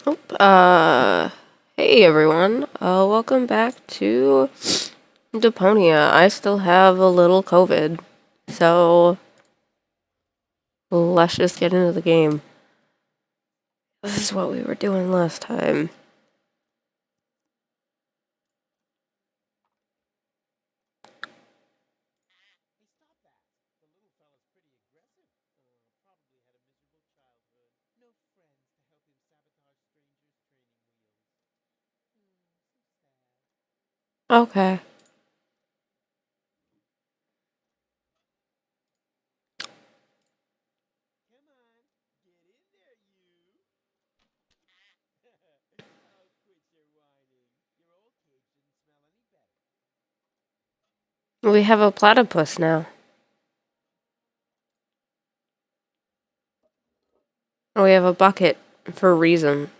Oh, hey everyone. Welcome back to Deponia. I still have a little COVID, so let's just get into the game. This is what we were doing last time. Okay. We have a platypus now. We have a bucket for a reason.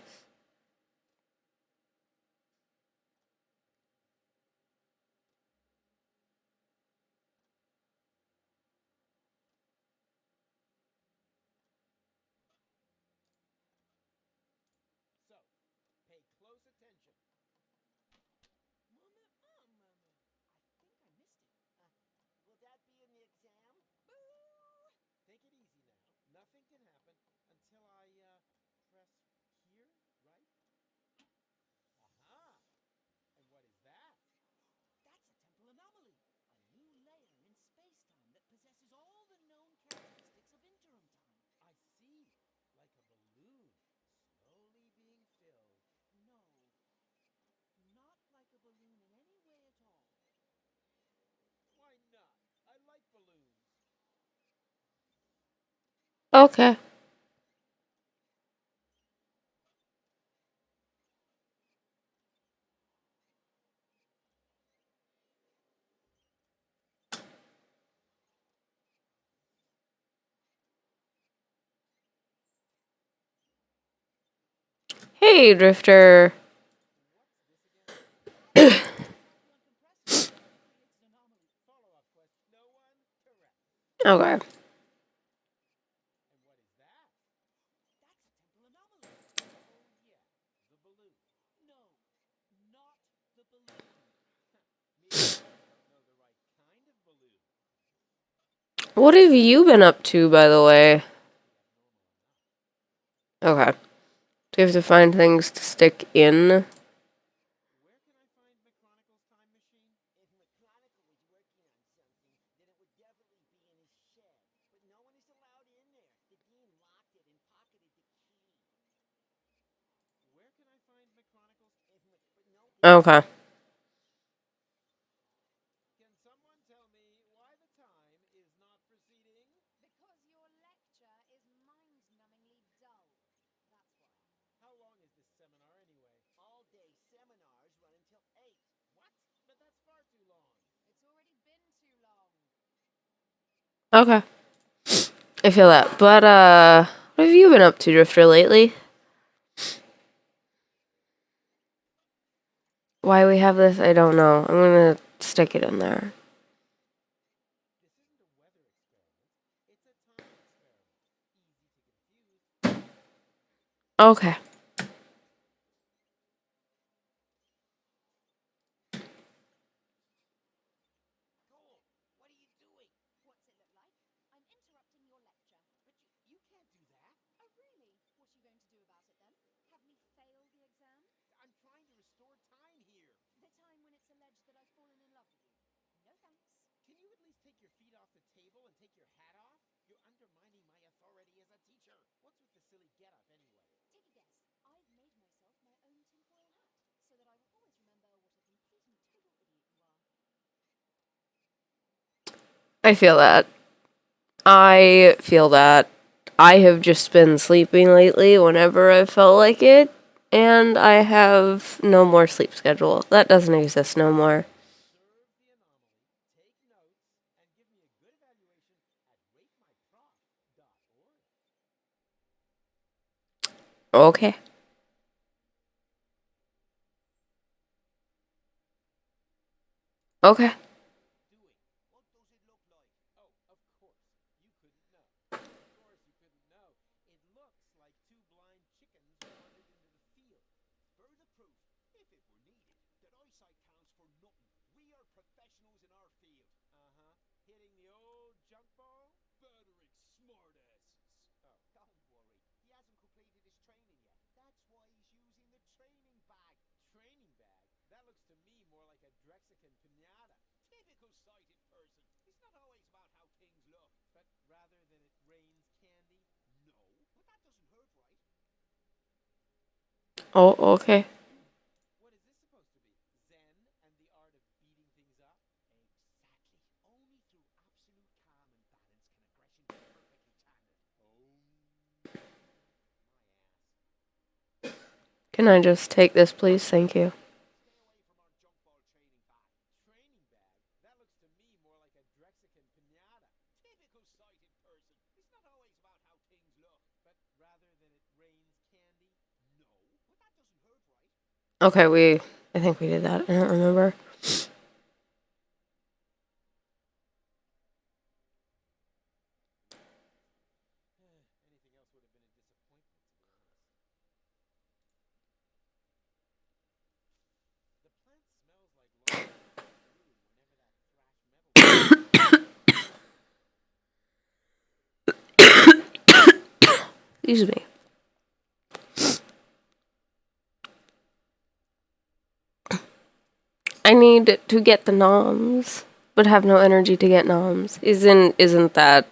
Okay. Hey, Drifter. Okay. What have you been up to, by the way? Okay. Do you have to find things to stick in? Okay. Okay. I feel that. But, what have you been up to, Drifter, lately? Why we have this, I don't know. I'm gonna stick it in there. Okay. I feel that. I feel that. I have just been sleeping lately whenever I felt like it, and I have no more sleep schedule. That doesn't exist no more. Okay. Okay. professionals in our field. Hitting the old junk ball? Battering smartasses. Oh, don't worry. He hasn't completed his training yet. That's why he's using the training bag. Training bag? That looks to me more like a Drexican pinata. Typical sighted person. It's not always about how things look, but rather than it rains candy? No, but that doesn't hurt, right? Oh, okay. What is this supposed to be? Zen and the art of beating things up? Exactly. Only through absolute calm and balance can aggression be perfectly channeled. My ass. Can I just take this, please? Thank you. Stay away from our junk ball training bag. Training bag? That looks to me more like a Drexican pinata. Typical sighted person. It's not always about how things look, but rather than it rains candy? No, but that doesn't hurt, right? Okay, I think we did that. I don't remember. Anything else would have been a disappointment, to be honest. The plant smells like long glue whenever that thrash metal. Excuse me. I need to get the noms, but have no energy to get noms. Isn't that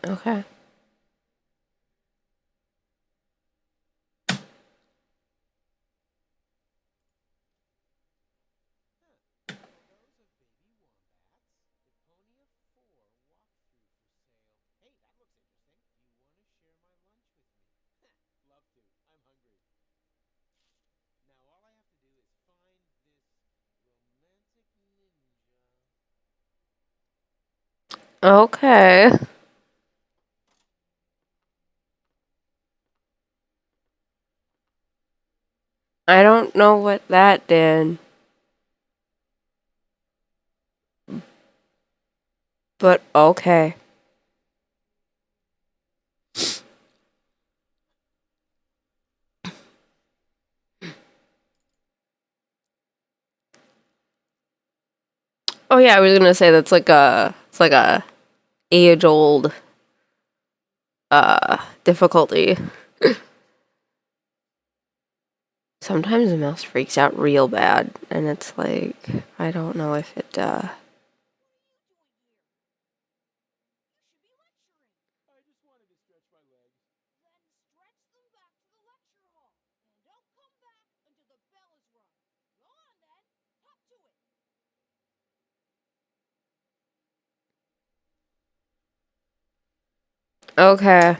okay. Photos of baby wombats. Deponia 4 walkthrough for sale. Hey, that looks interesting. Do you want to share my lunch with me? Love to. I'm hungry. Now all I have to do is find this romantic ninja. Okay. I don't know what that did. But okay. Oh yeah, I was gonna say it's like a age old difficulty. Sometimes the mouse freaks out real bad, and it's like I don't know if it I just wanted to stretch my legs. Then stretch them back to the lecture hall. And don't come back until the bell is rung. Go on then. Hop to it. okay.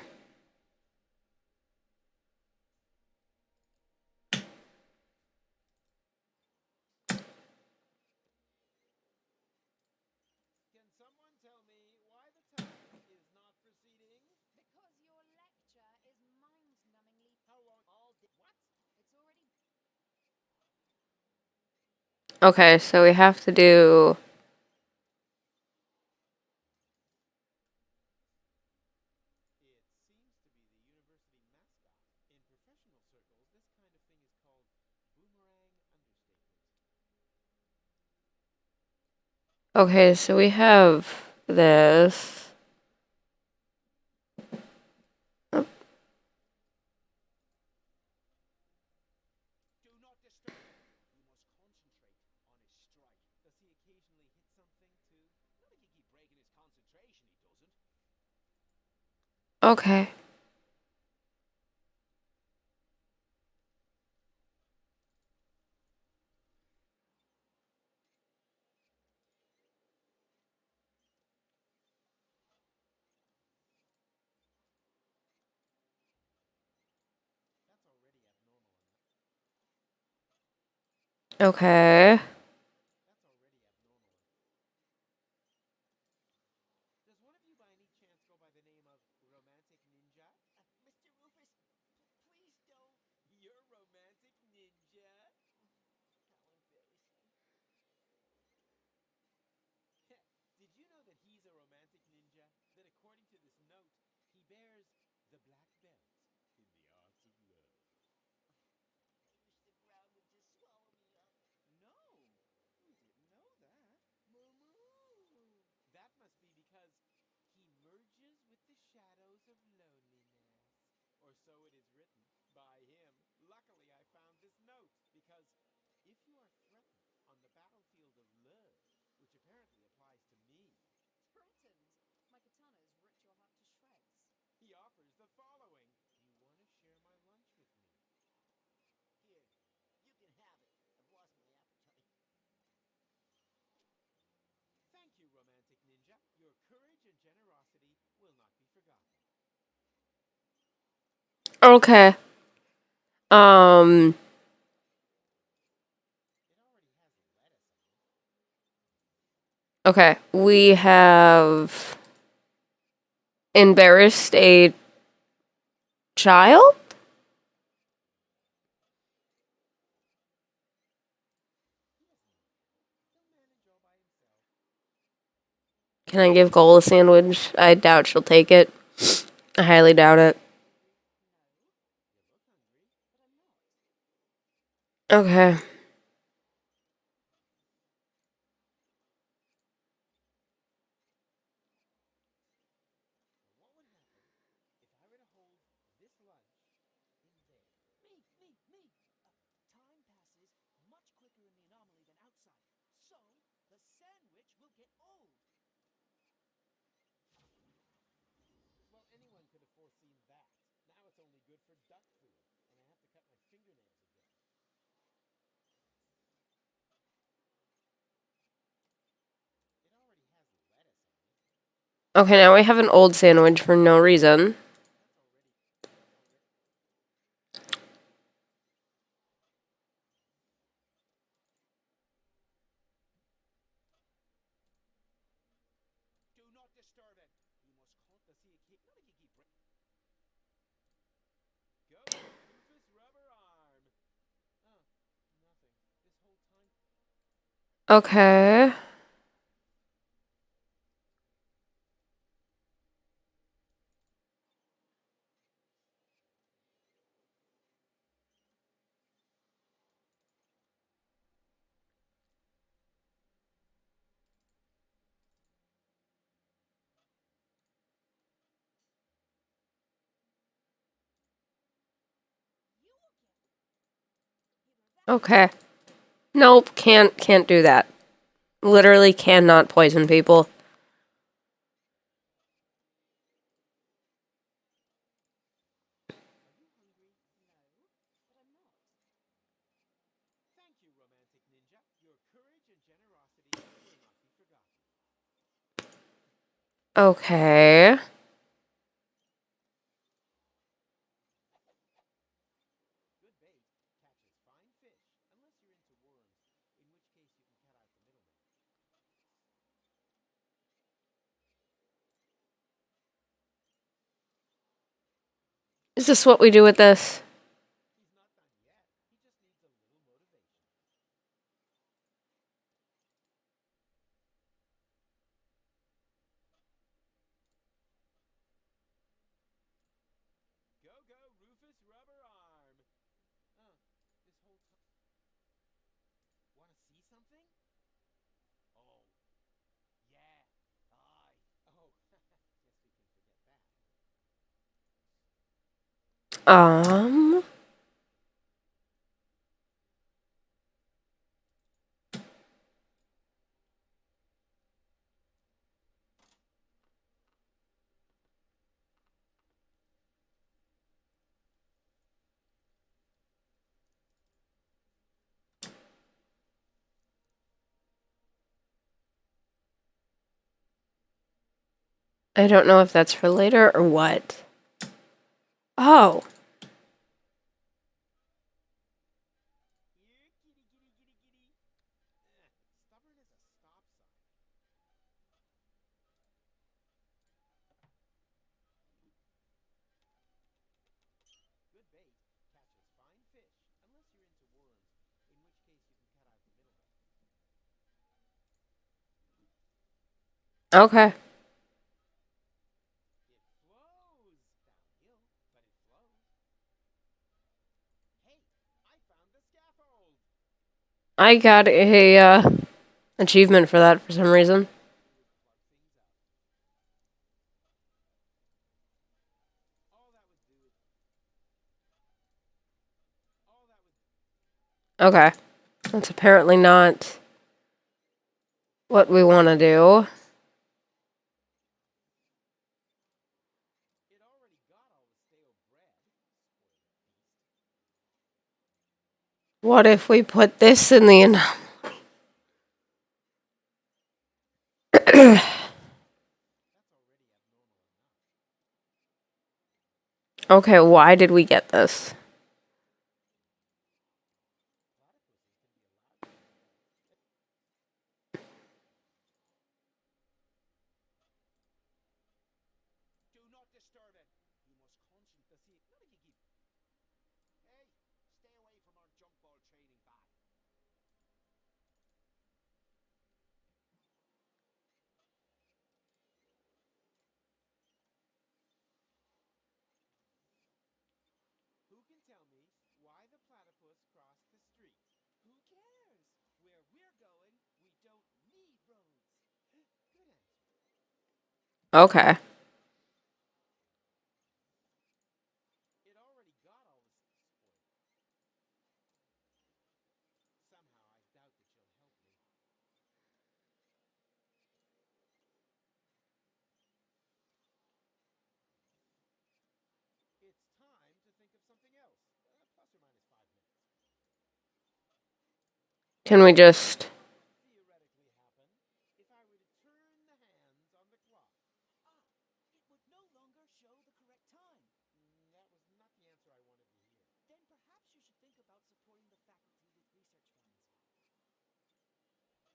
Can someone tell me why the task is not proceeding? Because your lecture is mind-numbingly... How long? All day? What? It's already... Okay, so we have to do It seems to be the university mascot. In professional circles, this kind of thing is called boomerang understatement. okay, so we have this. Do not disturb him. You must concentrate on his strike. Does he occasionally hit something too? Not if you keep breaking his concentration, he doesn't. Okay. That's already abnormal enough. Okay. That's already abnormal enough. Does one of you by any chance go by the name of Romantic Ninja? Mr. Rufus, please don't. You're Romantic Ninja? How embarrassing. Did you know that he's a romantic ninja? That according to this note, he bears the black belt in the arts of love. Or so it is written by him. Luckily, I found this note, because if you are threatened on the battlefield of love, which apparently applies to me, Threatened? My katana has ripped your heart to shreds. he offers the following. Do you want to share my lunch with me? Here, you can have it. I've lost my appetite. Thank you, romantic ninja. Your courage and generosity will not be forgotten. Okay. It already has lettuce on it. Okay. We have embarrassed a child? He'll manage all by himself. Can I give Cole a sandwich? I doubt she'll take it. I highly doubt it. You look hungry. Okay. Now, what would happen if I were to hold this lunch in there? Me. Time passes much quicker in the anomaly than outside, so the sandwich will get old. Well, anyone could have foreseen that. Now it's only good for duck food, and I have to cut my fingernails again. It already has lettuce on it. Okay, now we have an old sandwich for no reason. That's already. Do not disturb it. You must cut the sea cake. Not if you keep. Go, Rufus Rubber Arm. Oh, nothing. This whole time. Okay. You again? Either that Okay. Nope, can't do that. Literally cannot poison people. Are you hungry? No, but I'm not. Thank you, romantic ninja. Your courage and generosity will not be forgotten. Okay. Good bait catches fine fish, unless you're into worms, in which case you can cut out the middleman. Is this what we do with this? He's not done yet. He just needs a little motivation. Go, Rufus Rubber Arm. Oh, this whole time. Want to see something? Oh, yeah. Aye. Oh, guess we can forget that. I don't know if that's for later or what. Oh. Here, kitty. Stubborn as a stop sign. Good bait catches fine fish, unless you're into worms, in which case you can cut out the middleman. Okay. It flows downhill, but it flows. Hey, I found the scaffold. I got a achievement for that for some reason. Do is plug things up. All that would do is Okay. That's apparently not what we want to do. It already got all the stale bread. Spoiled beast. What if we put this in the anomaly? That's already abnormal enough. Okay, why did we get this? Do not disturb it. You must concentrate. Not if you keep. Hey, stay away from our junk ball training bag. Who can tell me why the platypus crossed the street? Who cares? Where we're going, we don't need roads. Good answer. Okay. It already got all the spoiled. Somehow I doubt that you'll help me. It's time to think of something else. Plus or minus 5 minutes. Can we just... What would theoretically happen if I were to turn the hands on the clock? Ah, it would no longer show the correct time. That was not the answer I wanted to hear. Then perhaps you should think about supporting the faculty with research funds. Let's see if this can motivate him.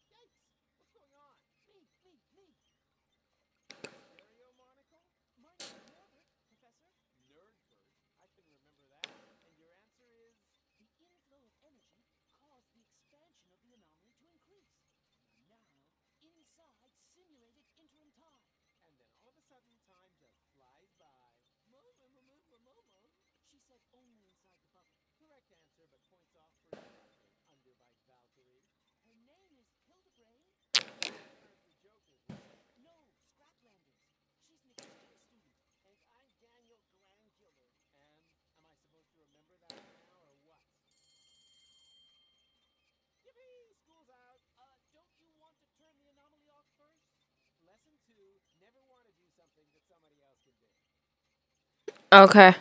Yikes! What's going on? Me! Stereo monocle? My name's Norbert, Professor. Nerdbert? I can remember that. And your answer is? The inflow of energy caused the expansion of the anomaly to increase. We are now inside simulated interim time. And then all of a sudden, time just flies by. Mama. She said only inside the bubble. Correct answer, but points off for exactly. Underbite Valkyrie. Her name is Hildebrain. Apparently joking. No, Scraplanders. She's an exchange student. And I'm Daniel Glandular. And am I supposed to remember that now or what? Yippee! School's out. Don't you want to turn the anomaly off first? Lesson 2, never want to do something that somebody else can do. Okay. Damn,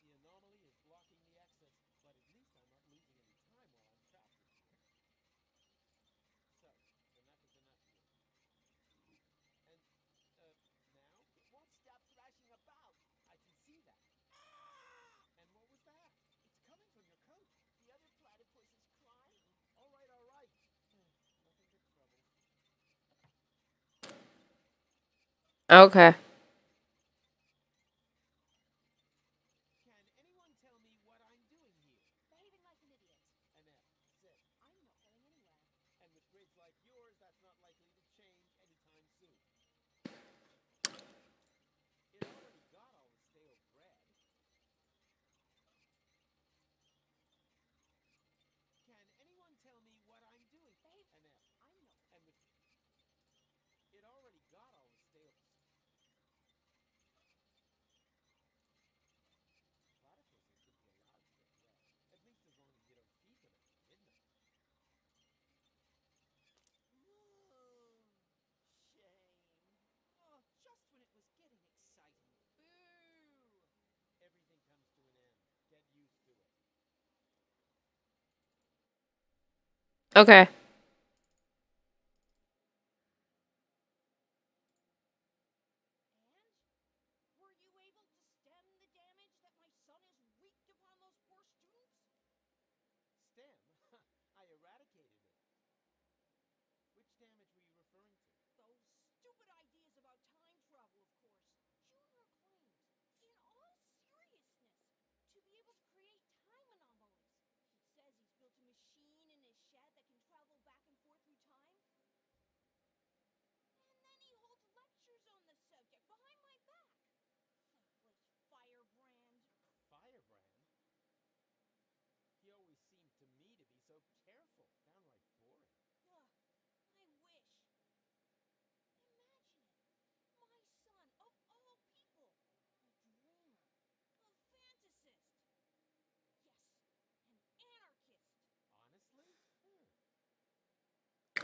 the anomaly is blocking the exit, but at least I'm not losing any time while I'm trapped in here. So, enough is enough here. And, now? It won't stop thrashing about. I can see that. And what was that? It's coming from your coat. The other platypus is crying. All right. Nothing but trouble. Okay. Can anyone tell me what I'm doing here? Behaving like an idiot. An F. Sit. I'm not going anywhere. And with grades like yours, that's not likely to change anytime soon. It already got all the stale bread. Can anyone tell me what I'm doing? Behave. An F. I'm not. And with... It already got all the stale... Platypuses should be allowed to get bread. At least as long as you don't feed them after midnight. Shame. Oh, just when it was getting exciting. Boo! Everything comes to an end. Get used to it. Okay. And? Were you able to stem the damage that my son has wreaked upon those poor students? Stem? I eradicated it. Which damage were you referring to? Those stupid ideas about time travel, of course. Junior claims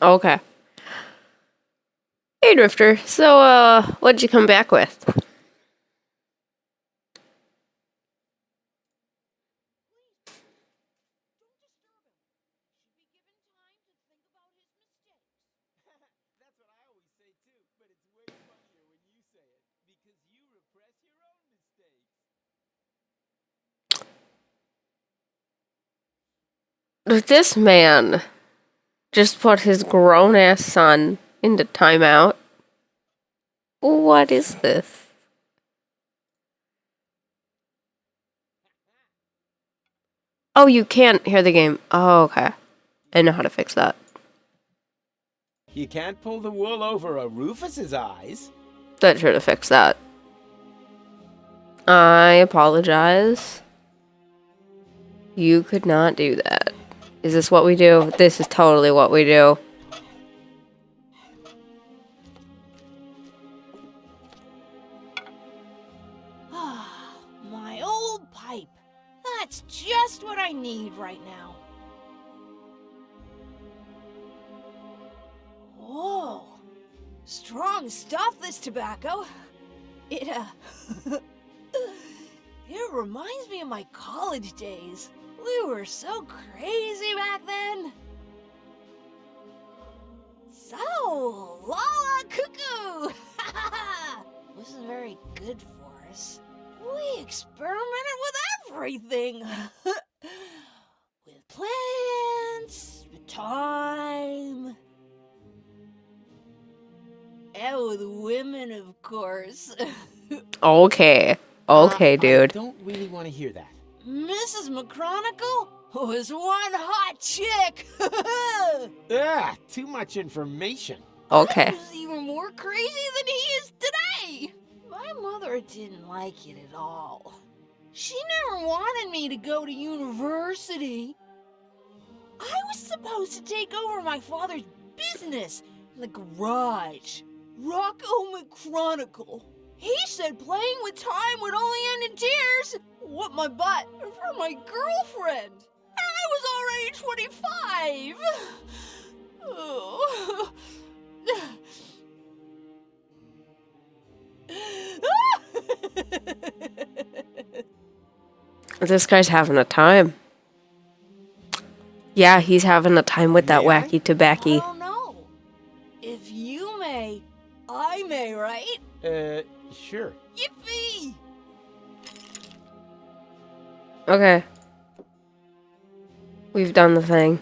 Okay. Hey, Drifter. So, what'd you come back with? That's what I always say too, but it's way funnier when you say it because you repress your own mistakes. This man just put his grown-ass son into timeout. What is this? Oh, you can't hear the game. Oh, okay. I know how to fix that. You can't pull the wool over a Rufus's eyes. That sure to fix that. I apologize. You could not do that. Is this what we do? This is totally what we do. Ah, my old pipe. That's just what I need right now. Whoa. Strong stuff, this tobacco. It, it reminds me of my college days. We were so crazy back then. So, Lala Cuckoo! Wasn't very good for us. We experimented with everything. With plants, with time, and with women, of course. Okay. Okay, dude. I don't really want to hear that. Mrs. McChronicle was one hot chick. Too much information. Okay. He was even more crazy than he is today. My mother didn't like it at all. She never wanted me to go to university. I was supposed to take over my father's business in the garage. Rocco McChronicle. He said playing with time would only end in tears. What my butt for my girlfriend. I was already 25. Oh. This guy's having a time. Yeah, he's having a time with that May I? wacky tobacco. Oh no. If you may, I may, right? Sure. Yippee! Okay. We've done the thing.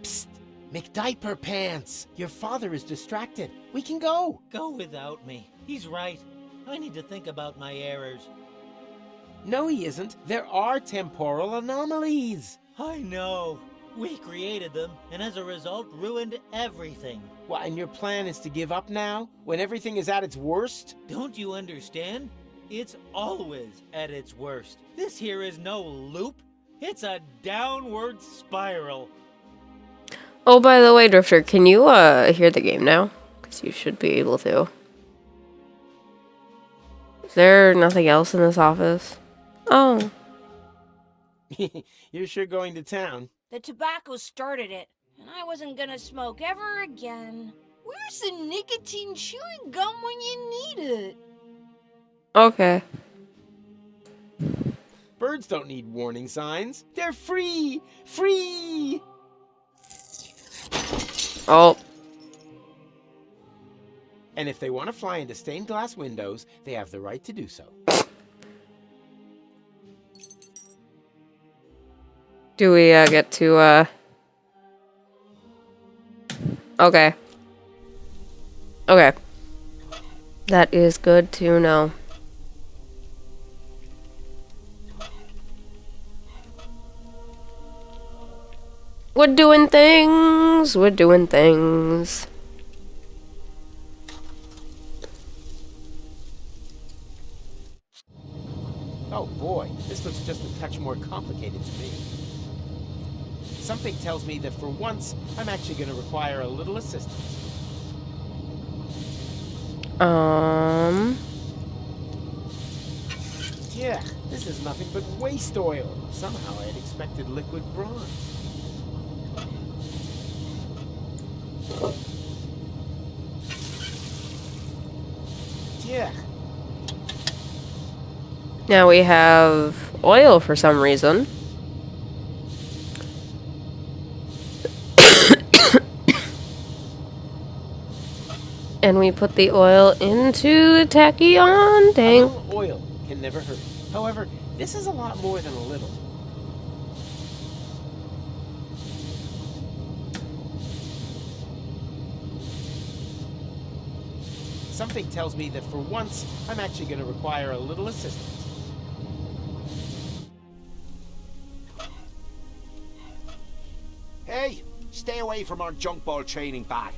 Psst. McDiaper Pants. Your father is distracted. We can go. Go without me. He's right. I need to think about my errors. No, he isn't. There are temporal anomalies. I know. We created them, and as a result, ruined everything. What, and your plan is to give up now? When everything is at its worst? Don't you understand? It's always at its worst. This here is no loop. It's a downward spiral. Oh, by the way, Drifter, can you hear the game now? Because you should be able to. Is there nothing else in this office? Oh. You're sure going to town. The tobacco started it, and I wasn't gonna smoke ever again. Where's the nicotine chewing gum when you need it? Okay. Birds don't need warning signs. They're free! Free! Oh. And if they want to fly into stained glass windows, they have the right to do so. Do we get to Okay. Okay. That is good to know. We're doing things. We're doing things. Oh boy, this looks just a touch more complicated to me. Something tells me that for once, I'm actually going to require a little assistance. Yeah, this is nothing but waste oil. Somehow I had expected liquid bronze. Yeah. Now we have oil for some reason. And we put the oil into the tachyon A tank. little oil can never hurt. However, this is a lot more than a little. Something tells me that for once, I'm actually going to require a little assistance. Hey, stay away from our junk ball training bag.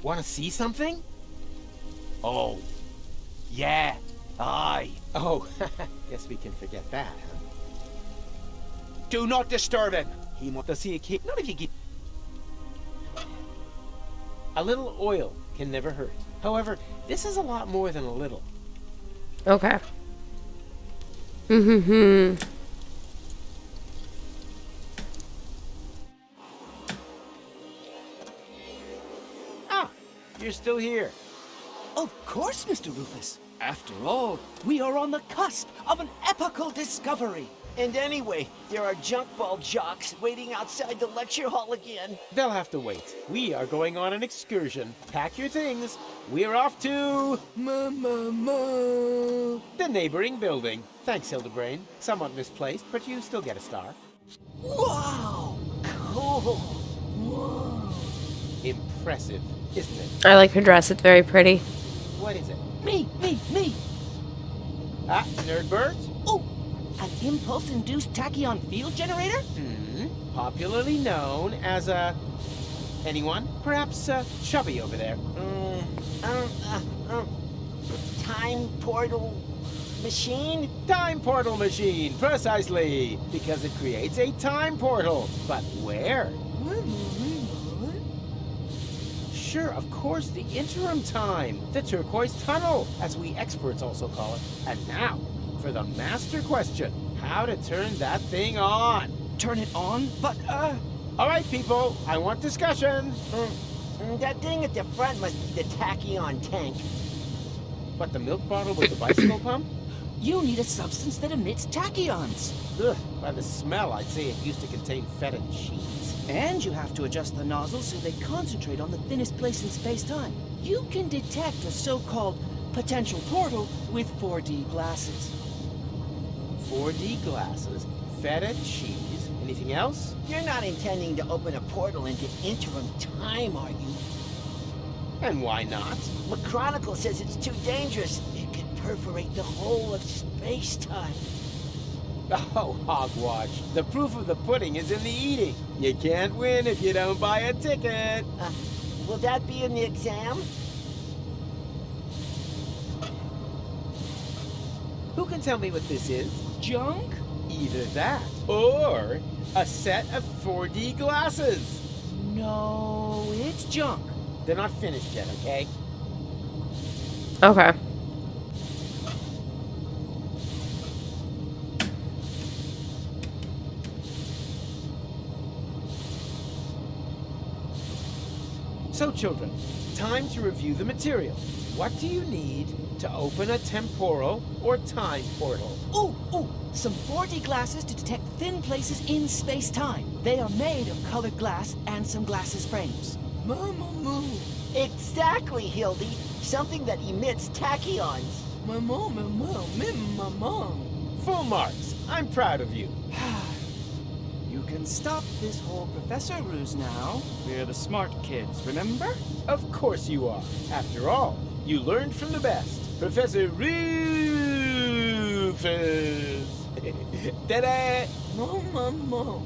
Want to see something? Oh, yeah, aye. Oh, guess we can forget that, huh? Do not disturb him. He does he a kid? Not if you get. A little oil can never hurt. However, this is a lot more than a little. Okay. Mm-hmm. Ah, you're still here. Of course, Mr. Rufus. After all, we are on the cusp of an epical discovery. And anyway, there are junk ball jocks waiting outside the lecture hall again. They'll have to wait. We are going on an excursion. Pack your things. We're off to... the neighboring building. Thanks, Hildebrain. Somewhat misplaced, but you still get a star. Wow! Cool! Whoa! Impressive, isn't it? I like her dress. It's very pretty. What is it? Me! Ah, Nerdbirds? Oh! An impulse-induced tachyon field generator? Popularly known as a... anyone? Perhaps Chubby over there. Time portal machine? Time portal machine, precisely. Because it creates a time portal. But where? Sure, of course, the interim time. The turquoise tunnel, as we experts also call it. And now, for the master question. How to turn that thing on. Turn it on? But, All right, people, I want discussion. that thing at the front must be the tachyon tank. What, the milk bottle with the bicycle pump? You need a substance that emits tachyons. Ugh, by the smell, I'd say it used to contain feta cheese. And you have to adjust the nozzles so they concentrate on the thinnest place in space-time. You can detect a so-called potential portal with 4D glasses. 4D glasses, feta cheese, anything else? You're not intending to open a portal into interim time, are you? And why not? McChronicle says it's too dangerous. It could perforate the whole of space-time. Oh, hogwash. The proof of the pudding is in the eating. You can't win if you don't buy a ticket. Will that be in the exam? Who can tell me what this is? Junk? Either that, or a set of 4D glasses. No, it's junk. They're not finished yet, okay? Okay. So, children, time to review the material. What do you need to open a temporal or time portal? Ooh, some 4D glasses to detect thin places in space-time. They are made of colored glass and some glasses frames. Mama. Exactly, Hildy. Something that emits tachyons. Mama. Full marks. I'm proud of you. You can stop this whole professor ruse now. We're the smart kids, remember? Of course you are. After all, you learned from the best. Professor Rufus. Ta-da! Mama.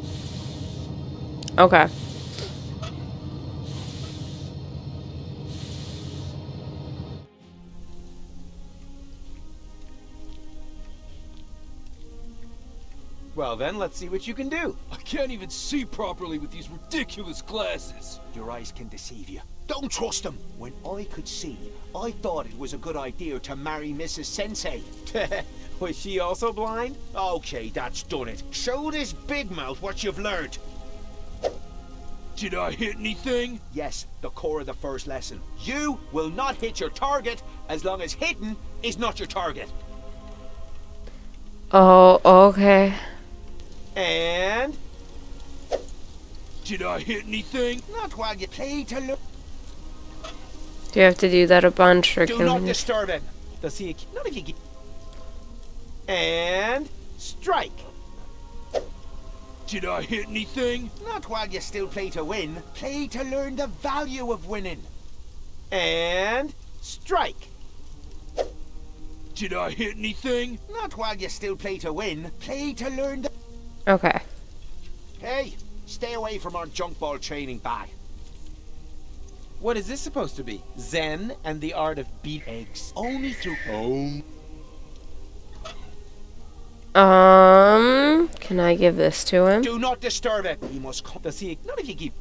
Okay. Well then, let's see what you can do. I can't even see properly with these ridiculous glasses. Your eyes can deceive you. Don't trust them. When I could see, I thought it was a good idea to marry Mrs. Sensei. Was she also blind? Okay, that's done it. Show this big mouth what you've learned. Did I hit anything? Yes, the core of the first lesson. You will not hit your target as long as hitting is not your target. Oh, okay. And Did I hit anything? not while you play to learn. Do you have to do that a bunch, or Do can not we... disturb him. Does he? Not if you get. And strike. Did I hit anything? Not while you still play to win. Play to learn the value of winning. And strike. Did I hit anything? Not while you still play to win. Play to learn the. Okay. Hey, stay away from our junk ball training bag. What is this supposed to be? Zen and the art of beat Eggs only through. Can I give this to him? Do not disturb him. He must come. Does he? Not if you keep.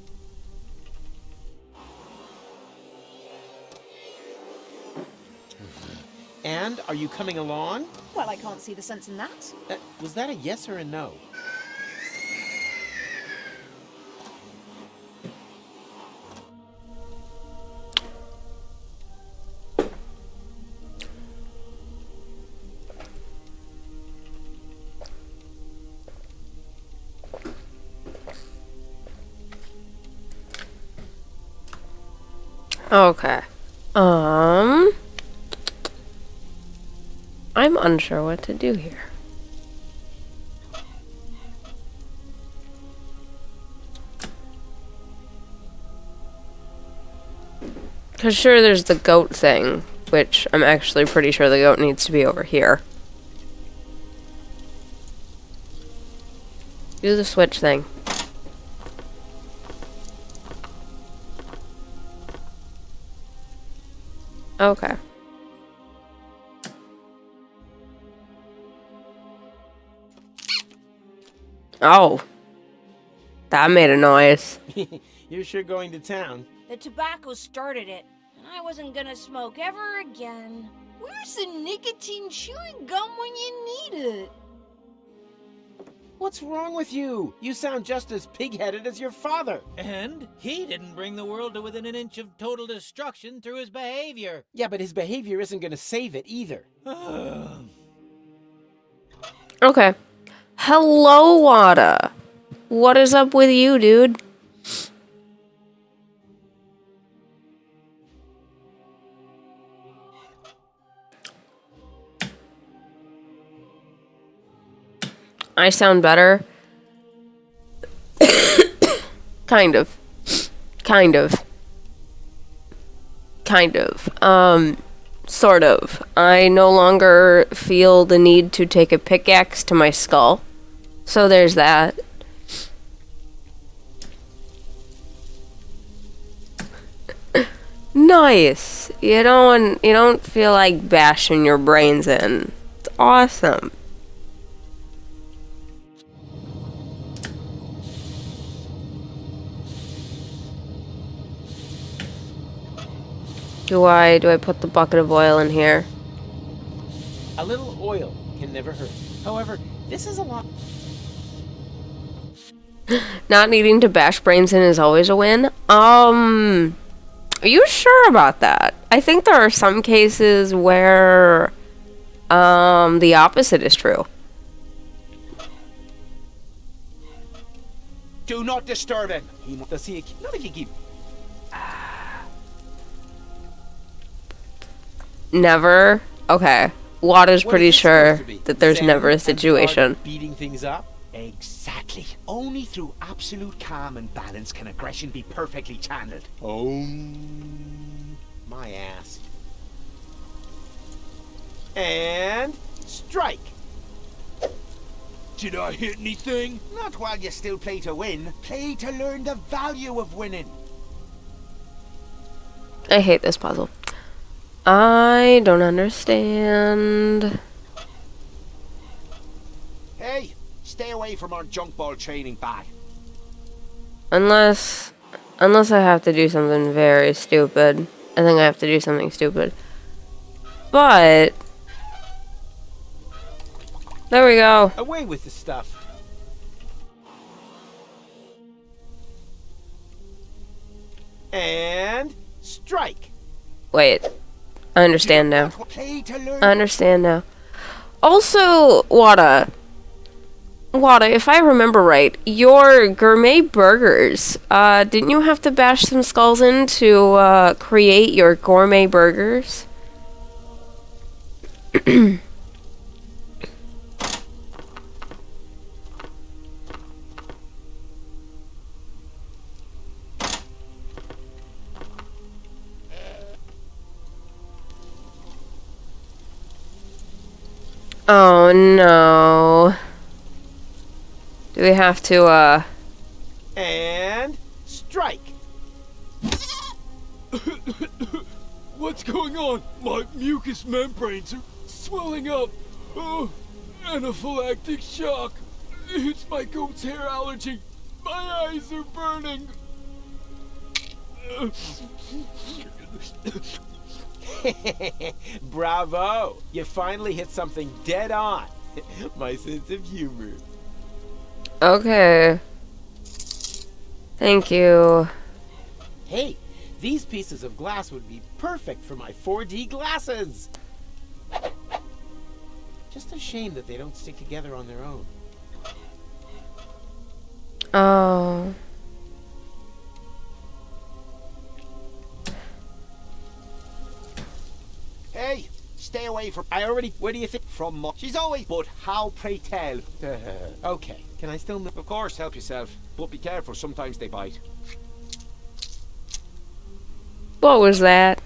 And are you coming along? Well, I can't see the sense in that. Was that a yes or a no? Okay. I'm unsure what to do here. Cause sure, there's the goat thing, which I'm actually pretty sure the goat needs to be over here. Do the switch thing. Okay. Oh. That made a noise. You're sure going to town. The tobacco started it, and I wasn't gonna smoke ever again. Where's the nicotine chewing gum when you need it? What's wrong with you? You sound just as pig-headed as your father. And he didn't bring the world to within an inch of total destruction through his behavior. Yeah, but his behavior isn't going to save it either. Okay. Hello, Wada. What is up with you, dude? I sound better. Kind of. Kind of. Kind of. Sort of. I no longer feel the need to take a pickaxe to my skull. So there's that. Nice. You don't feel like bashing your brains in. It's awesome. Do I put the bucket of oil in here? A little oil can never hurt. However, this is a lot. Not needing to bash brains in is always a win. Are you sure about that? I think there are some cases where the opposite is true. Do not disturb him. Does he? Not if you keep. Never? Okay. Wada's What pretty is this sure supposed to be? that there's Zen never a and the art of situation. beating things up. Exactly. Only through absolute calm and balance can aggression be perfectly channeled. My ass. And strike. Did I hit anything? Not while you still play to win. Play to learn the value of winning. I hate this puzzle. I don't understand. Hey, stay away from our junk ball training bag. Unless I have to do something very stupid. I think I have to do something stupid. But there we go. Away with the stuff. And strike. Wait. I understand now. Play to learn. I understand now. Also, Wada, if I remember right, your gourmet burgers, didn't you have to bash some skulls in to create your gourmet burgers? Oh no. Do we have to, And strike. What's going on? My mucous membranes are swelling up. Oh, anaphylactic shock. It's my goat's hair allergy. My eyes are burning. Bravo! You finally hit something dead on. My sense of humor. Okay. Thank you. Hey, these pieces of glass would be perfect for my 4D glasses. Just a shame that they don't stick together on their own. Oh. Hey, stay away from. I already. What do you think? From. She's always. But how, pray tell? Okay. Can I still move? Of course, help yourself. But be careful, sometimes they bite. What was that?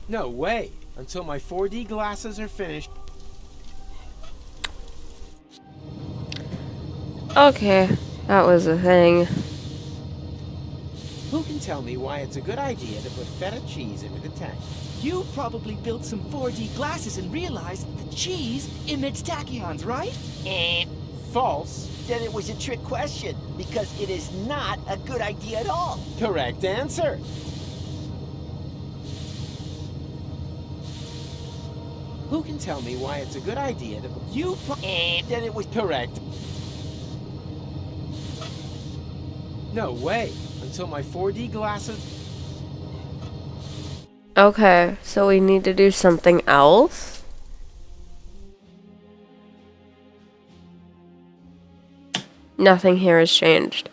No way. Until my 4D glasses are finished. Okay, that was a thing. Who can tell me why it's a good idea to put feta cheese into the tank? You probably built some 4D glasses and realized that the cheese emits tachyons, right? False. Then it was a trick question, because it is not a good idea at all. Correct answer. Who can tell me why it's a good idea to put Then it was correct? No way. Until my 4D glasses. Okay, so we need to do something else? Nothing here has changed.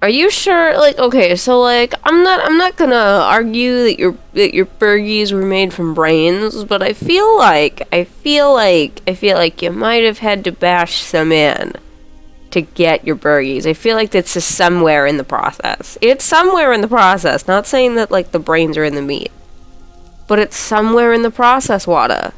Are you sure? Like, okay, so like, I'm not gonna argue that your burgies were made from brains, but I feel like you might have had to bash some in to get your burgies. I feel like that's just somewhere in the process. It's somewhere in the process. Not saying that like the brains are in the meat, but it's somewhere in the process, Wada.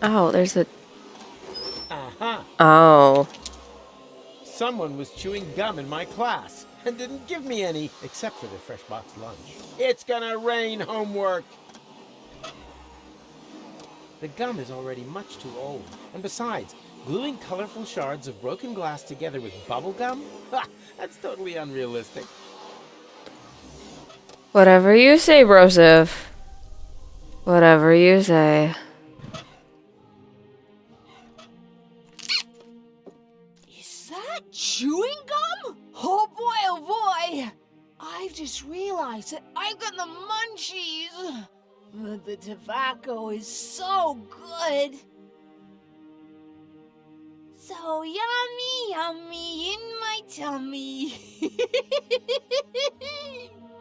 Oh, there's a... Uh-huh. Oh. Someone was chewing gum in my class and didn't give me any, except for the fresh box lunch. It's gonna rain homework. The gum is already much too old. And besides, gluing colorful shards of broken glass together with bubble gum? Ha! That's totally unrealistic. Whatever you say, Broseph. Whatever you say. Is that chewing gum? Oh boy, I've just realized that I've got the munchies. But the tobacco is so good. So yummy in my tummy.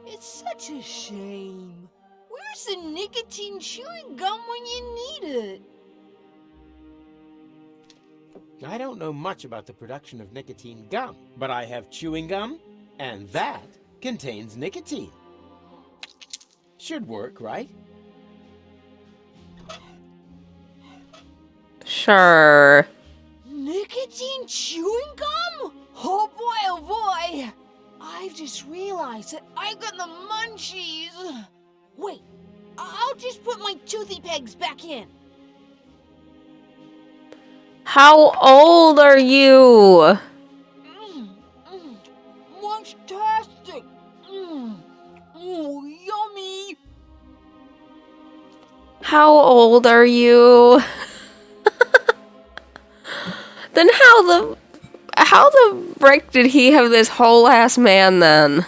It's such a shame. Where's the nicotine chewing gum when you need it? I don't know much about the production of nicotine gum, but I have chewing gum, and that contains nicotine. Should work, right? Sure. Nicotine chewing gum? Oh boy. I've just realized that I've got the munchies. Wait, I'll just put my toothy pegs back in. How old are you? Munchtastic. Oh, yummy. How old are you? Then how the frick did he have this whole ass man then?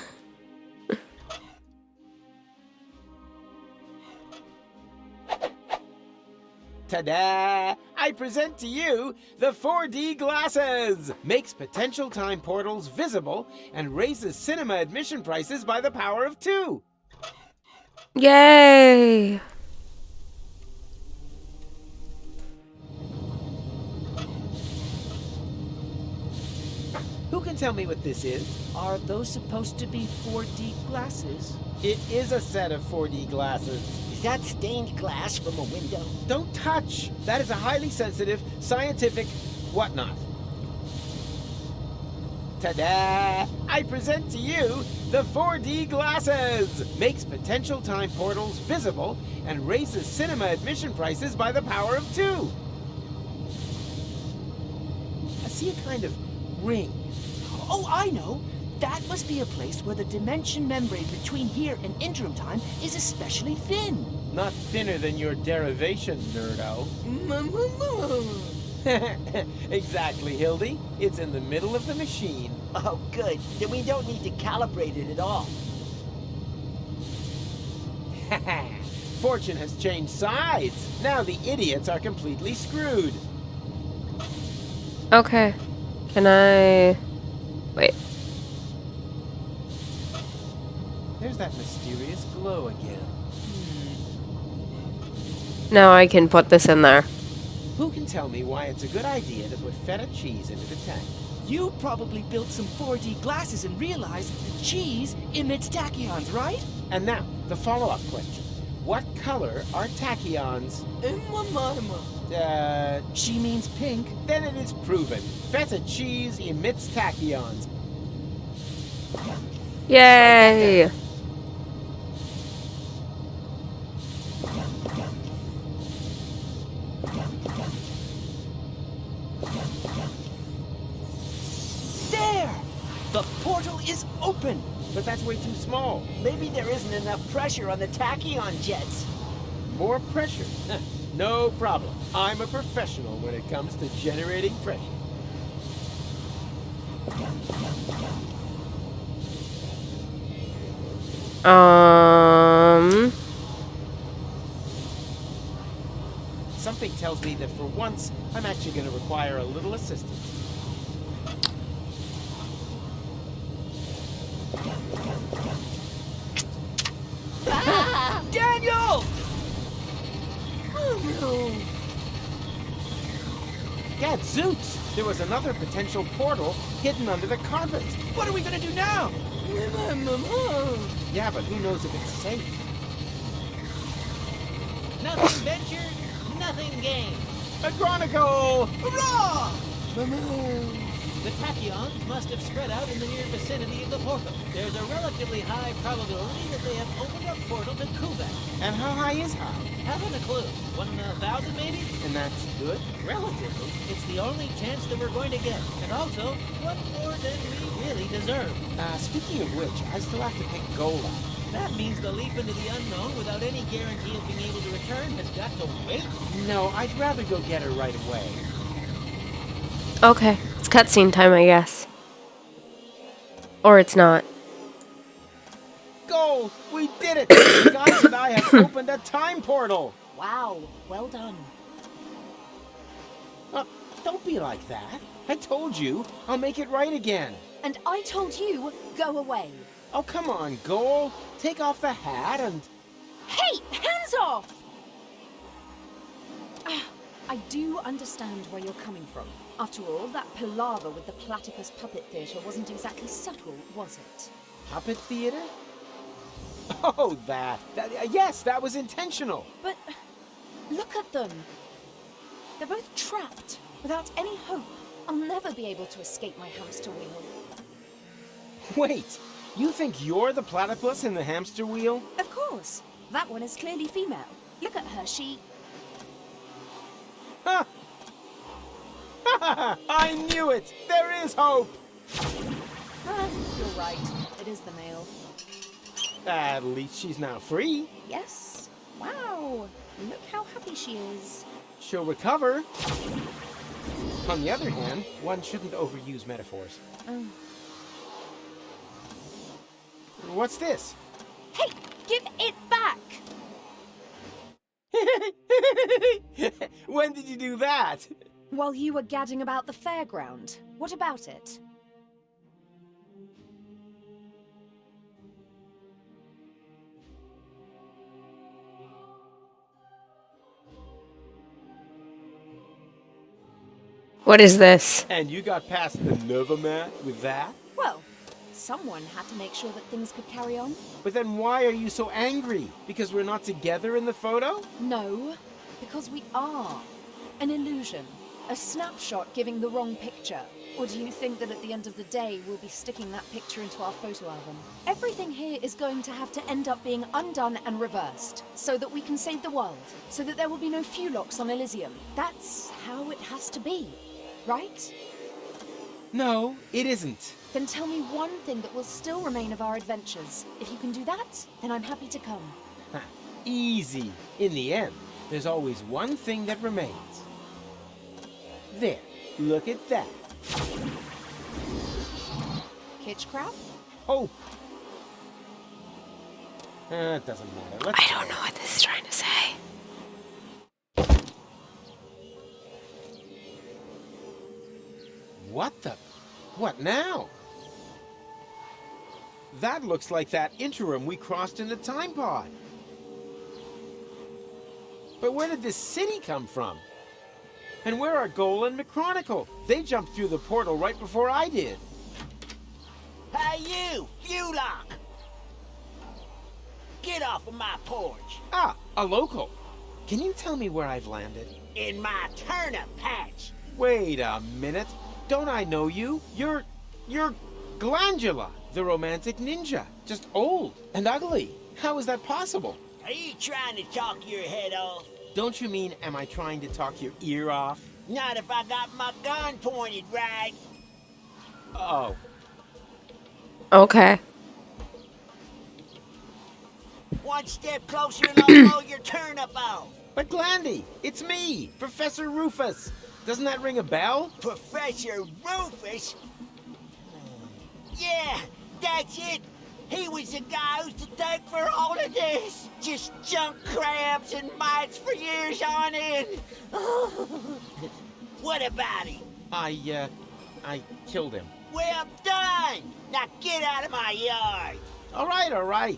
Ta-da! I present to you the 4D glasses! Makes potential time portals visible and raises cinema admission prices by the power of 2. Yay! Who can tell me what this is? Are those supposed to be 4D glasses? It is a set of 4D glasses. Is that stained glass from a window? Don't touch! That is a highly sensitive, scientific whatnot. Ta-da! I present to you the 4D glasses! Makes potential time portals visible and raises cinema admission prices by the power of 2. I see a kind of ring. Oh, I know! That must be a place where the dimension membrane between here and interim time is especially thin. Not thinner than your derivation, nerdo. Exactly, Hildy. It's in the middle of the machine. Oh, good. Then we don't need to calibrate it at all. Fortune has changed sides. Now the idiots are completely screwed. Okay. Can I... Wait. There's that mysterious glow again. Now I can put this in there. Who can tell me why it's a good idea to put feta cheese into the tank? You probably built some 4D glasses and realized that the cheese emits tachyons, right? And now, the follow-up question. What color are tachyons? She means pink. Then it is proven. Feta cheese emits tachyons. Yay! There! The portal is open! But that's way too small. Maybe there isn't enough pressure on the tachyon jets. More pressure? No problem. I'm a professional when it comes to generating pressure. Something tells me that for once, I'm actually going to require a little assistance. Ah! Daniel! Oh no. Gadzooks! There was another potential portal hidden under the carpet. What are we gonna do now? Yeah, but who knows if it's safe? Nothing ventured, nothing gained. A chronicle! Hurrah! The tachyons must have spread out in the near vicinity of the portal. There's a relatively high probability that they have opened a portal to Kuvak. And how high is high? Haven't a clue. 1 in 1,000 maybe? And that's good? Relatively. It's the only chance that we're going to get. And also, one more than we really deserve. Speaking of which, I still have to pick gold out. That means the leap into the unknown without any guarantee of being able to return has got to wait. No, I'd rather go get her right away. Okay. It's cutscene time, I guess. Or it's not. Gold! We did it! The guys and I have opened a time portal! Wow, well done. Don't be like that. I told you, I'll make it right again. And I told you, go away. Oh, come on, Goal. Take off the hat and... Hey, hands off! I do understand where you're coming from. After all, that palaver with the platypus puppet theatre wasn't exactly subtle, was it? Puppet theater? Oh, that yes, that was intentional. But look at them. They're both trapped, without any hope. I'll never be able to escape my hamster wheel. Wait, you think you're the platypus in the hamster wheel? Of course. That one is clearly female. Look at her, she... Ha! I knew it! There is hope! You're right. It is the male. At least she's now free. Yes. Wow. Look how happy she is. She'll recover. On the other hand, one shouldn't overuse metaphors. What's this? Hey, give it back! When did you do that? While you were gadding about the fairground. What about it? What is this? And you got past the Novomat with that? Well, someone had to make sure that things could carry on. But then why are you so angry? Because we're not together in the photo? No, because we are. An illusion. A snapshot giving the wrong picture. Or do you think that at the end of the day, we'll be sticking that picture into our photo album? Everything here is going to have to end up being undone and reversed, so that we can save the world, so that there will be no Fulocks on Elysium. That's how it has to be, right? No, it isn't. Then tell me one thing that will still remain of our adventures. If you can do that, then I'm happy to come. Easy. In the end, there's always one thing that remains. There, look at that. Kitch crab? Hope. It doesn't matter. Let's I don't know what this is trying to say. What the? What now? That looks like that interim we crossed in the time pod. But where did this city come from? And where are Goal and McChronicle? They jumped through the portal right before I did. Hey you, Fulock! Get off of my porch! Ah, a local. Can you tell me where I've landed? In my turnip patch! Wait a minute. Don't I know you? You're Glandula, the romantic ninja. Just old and ugly. How is that possible? Are you trying to talk your head off? Don't you mean, am I trying to talk your ear off? Not if I got my gun pointed right. Oh. Okay. One step closer and I'll blow your turnip off. But Glandy, it's me, Professor Rufus. Doesn't that ring a bell? Professor Rufus? Yeah, that's it. He was the guy who's to thank for all of this. Just junk crabs and mites for years on end. What about him? I killed him. Well done. Now get out of my yard. All right.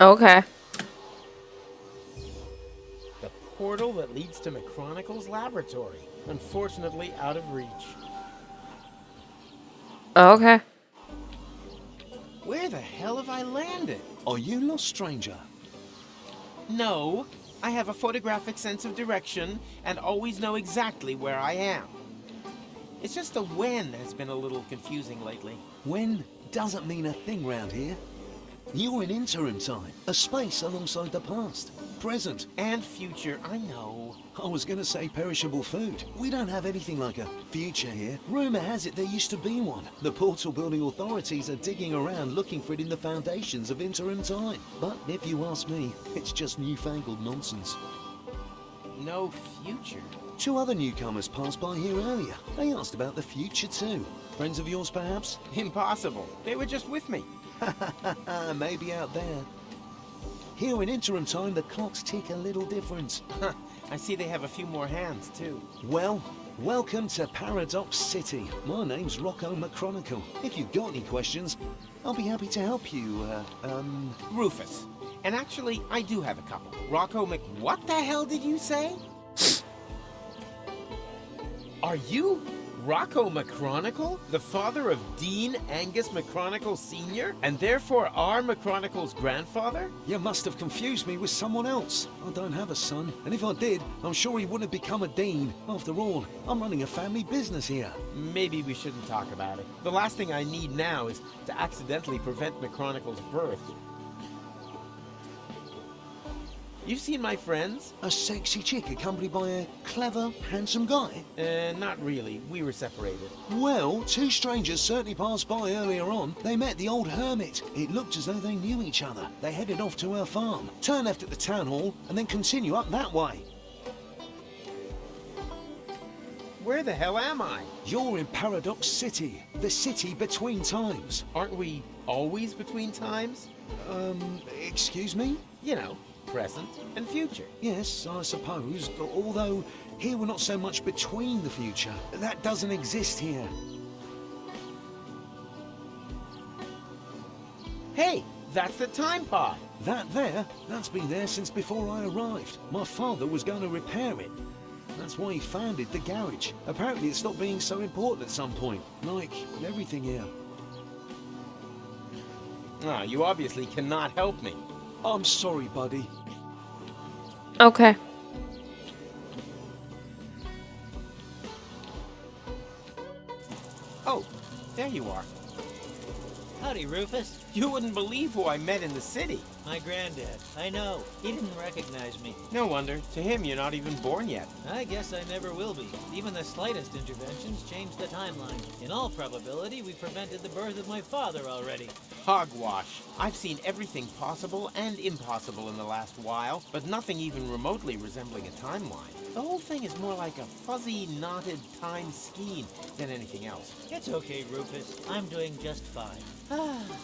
Okay. The portal that leads to McChronicle's laboratory. Unfortunately, out of reach. Okay. Where the hell have I landed? Are you lost, stranger? No, I have a photographic sense of direction and always know exactly where I am. It's just the when has been a little confusing lately. When doesn't mean a thing round here. You're in interim time, a space alongside the past, present, and future, I know. I was gonna say perishable food. We don't have anything like a future here. Rumour has it there used to be one. The portal building authorities are digging around looking for it in the foundations of interim time. But if you ask me, it's just newfangled nonsense. No future? 2 other newcomers passed by here earlier. They asked about the future too. Friends of yours, perhaps? Impossible. They were just with me. Maybe out there. Here in interim time, the clocks tick a little different. I see they have a few more hands, too. Well, welcome to Paradox City. My name's Rocco McChronicle. If you've got any questions, I'll be happy to help you, Rufus. And actually, I do have a couple. Rocco What the hell did you say? Are you Rocco McChronicle? The father of Dean Angus McChronicle Sr.? And therefore our McChronicle's grandfather? You must have confused me with someone else. I don't have a son, and if I did, I'm sure he wouldn't have become a dean. After all, I'm running a family business here. Maybe we shouldn't talk about it. The last thing I need now is to accidentally prevent McChronicle's birth. You've seen my friends? A sexy chick accompanied by a clever, handsome guy? Not really. We were separated. Well, two strangers certainly passed by earlier on. They met the old hermit. It looked as though they knew each other. They headed off to her farm, turn left at the town hall, and then continue up that way. Where the hell am I? You're in Paradox City, the city between times. Aren't we always between times? Excuse me? You know, present and future. Yes, I suppose, although here we're not so much between the future. That doesn't exist here. Hey, that's the time pod. That there, that's been there since before I arrived. My father was going to repair it. That's why he founded the garage. Apparently it stopped being so important at some point, like everything here. Ah, you obviously cannot help me. I'm sorry, buddy. Okay. Oh, there you are. Howdy, Rufus. You wouldn't believe who I met in the city. My granddad. I know. He didn't recognize me. No wonder. To him, you're not even born yet. I guess I never will be. Even the slightest interventions change the timeline. In all probability, we prevented the birth of my father already. Hogwash. I've seen everything possible and impossible in the last while, but nothing even remotely resembling a timeline. The whole thing is more like a fuzzy, knotted time scheme than anything else. It's okay, Rufus. I'm doing just fine.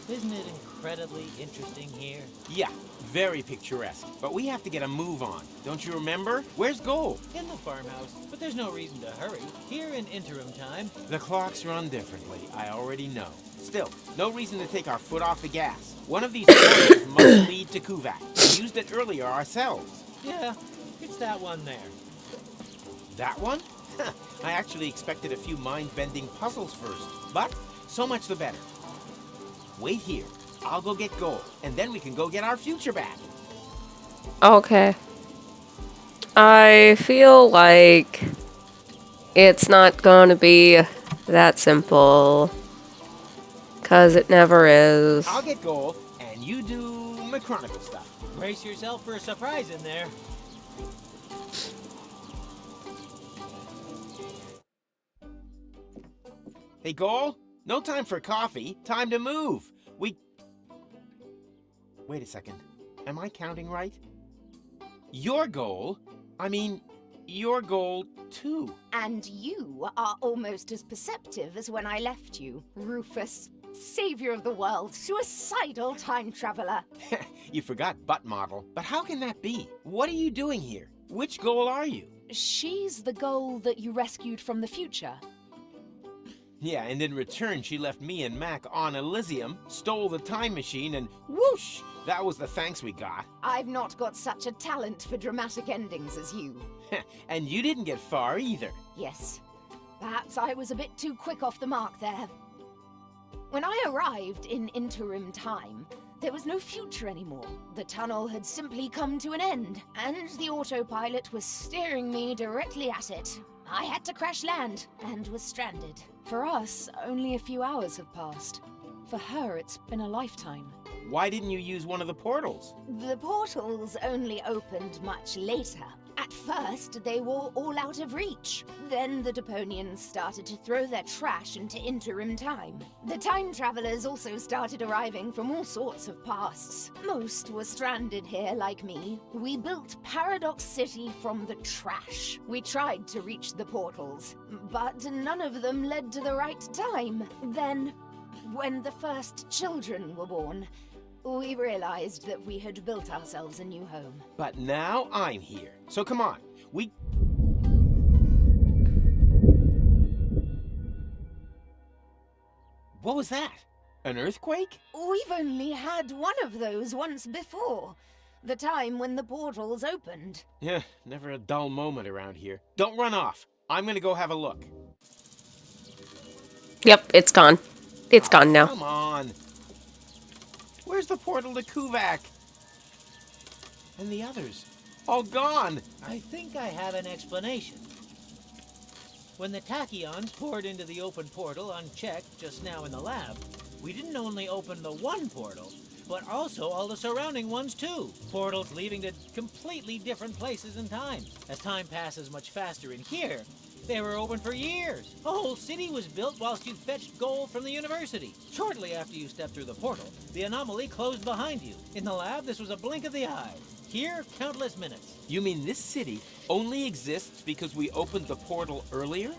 Isn't it incredibly interesting here? Yeah, very picturesque. But we have to get a move on. Don't you remember? Where's Gold? In the farmhouse, but there's no reason to hurry. Here in interim time. The clocks run differently, I already know. Still, no reason to take our foot off the gas. One of these portals must lead to Kuvak. We used it earlier ourselves. Yeah, it's that one there. That one? I actually expected a few mind-bending puzzles first. But, so much the better. Wait here. I'll go get Gold, and then we can go get our future back. Okay. I feel like it's not going to be that simple. Because it never is. I'll get Gold, and you do McChronicle stuff. Brace yourself for a surprise in there. Hey, Gold, no time for coffee. Time to move. Wait a second. Am I counting right? Your goal? I mean, your goal too. And you are almost as perceptive as when I left you, Rufus, savior of the world, suicidal time traveler. You forgot butt model. But how can that be? What are you doing here? Which goal are you? She's the goal that you rescued from the future. Yeah, and in return, she left me and Mac on Elysium, stole the time machine, and whoosh! That was the thanks we got. I've not got such a talent for dramatic endings as you. And you didn't get far either. Yes. Perhaps I was a bit too quick off the mark there. When I arrived in interim time, there was no future anymore. The tunnel had simply come to an end, and the autopilot was steering me directly at it. I had to crash land, and was stranded. For us, only a few hours have passed. For her, it's been a lifetime. Why didn't you use one of the portals? The portals only opened much later. At first, they were all out of reach. Then the Deponians started to throw their trash into interim time. The time travelers also started arriving from all sorts of pasts. Most were stranded here like me. We built Paradox City from the trash. We tried to reach the portals, but none of them led to the right time. Then, when the first children were born, we realized that we had built ourselves a new home. But now I'm here. So come on, What was that? An earthquake? We've only had one of those once before. The time when the portals opened. Yeah, never a dull moment around here. Don't run off. I'm gonna go have a look. Yep, it's gone. It's gone now. Come on. Where's the portal to Kuvak? And the others? All gone. I think I have an explanation. When the tachyons poured into the open portal unchecked just now in the lab, we didn't only open the one portal, but also all the surrounding ones too. Portals leading to completely different places in time. As time passes much faster in here, they were open for years. A whole city was built whilst you fetched gold from the university. Shortly after you stepped through the portal, the anomaly closed behind you. In the lab, this was a blink of the eye. Here, countless minutes. You mean this city only exists because we opened the portal earlier?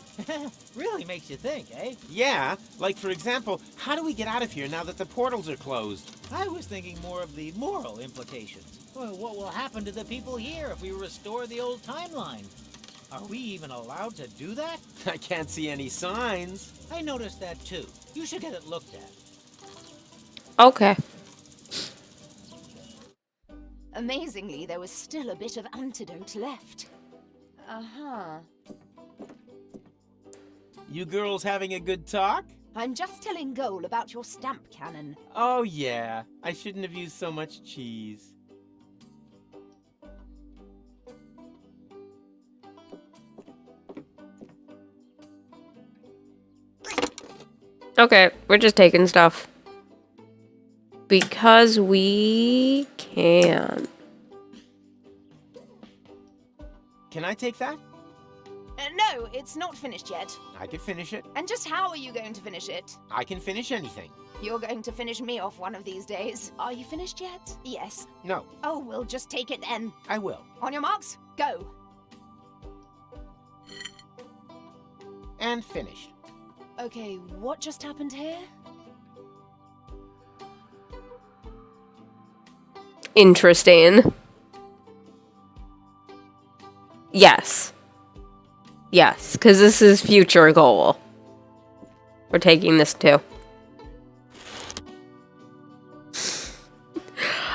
Really makes you think, eh? Yeah, like for example, how do we get out of here now that the portals are closed? I was thinking more of the moral implications. Well, what will happen to the people here if we restore the old timeline? Are we even allowed to do that? I can't see any signs. I noticed that too. You should get it looked at. Okay. Amazingly, there was still a bit of antidote left. Uh-huh. You girls having a good talk? I'm just telling Goal about your stamp cannon. Oh yeah, I shouldn't have used so much cheese. Okay, we're just taking stuff. Because we can. Can I take that? No, it's not finished yet. I can finish it. And just how are you going to finish it? I can finish anything. You're going to finish me off one of these days. Are you finished yet? Yes. No, Oh, we'll just take it then. I will. On your marks, go. And finished. Okay, what just happened here? Interesting. Yes. Yes, because this is future goal. We're taking this too.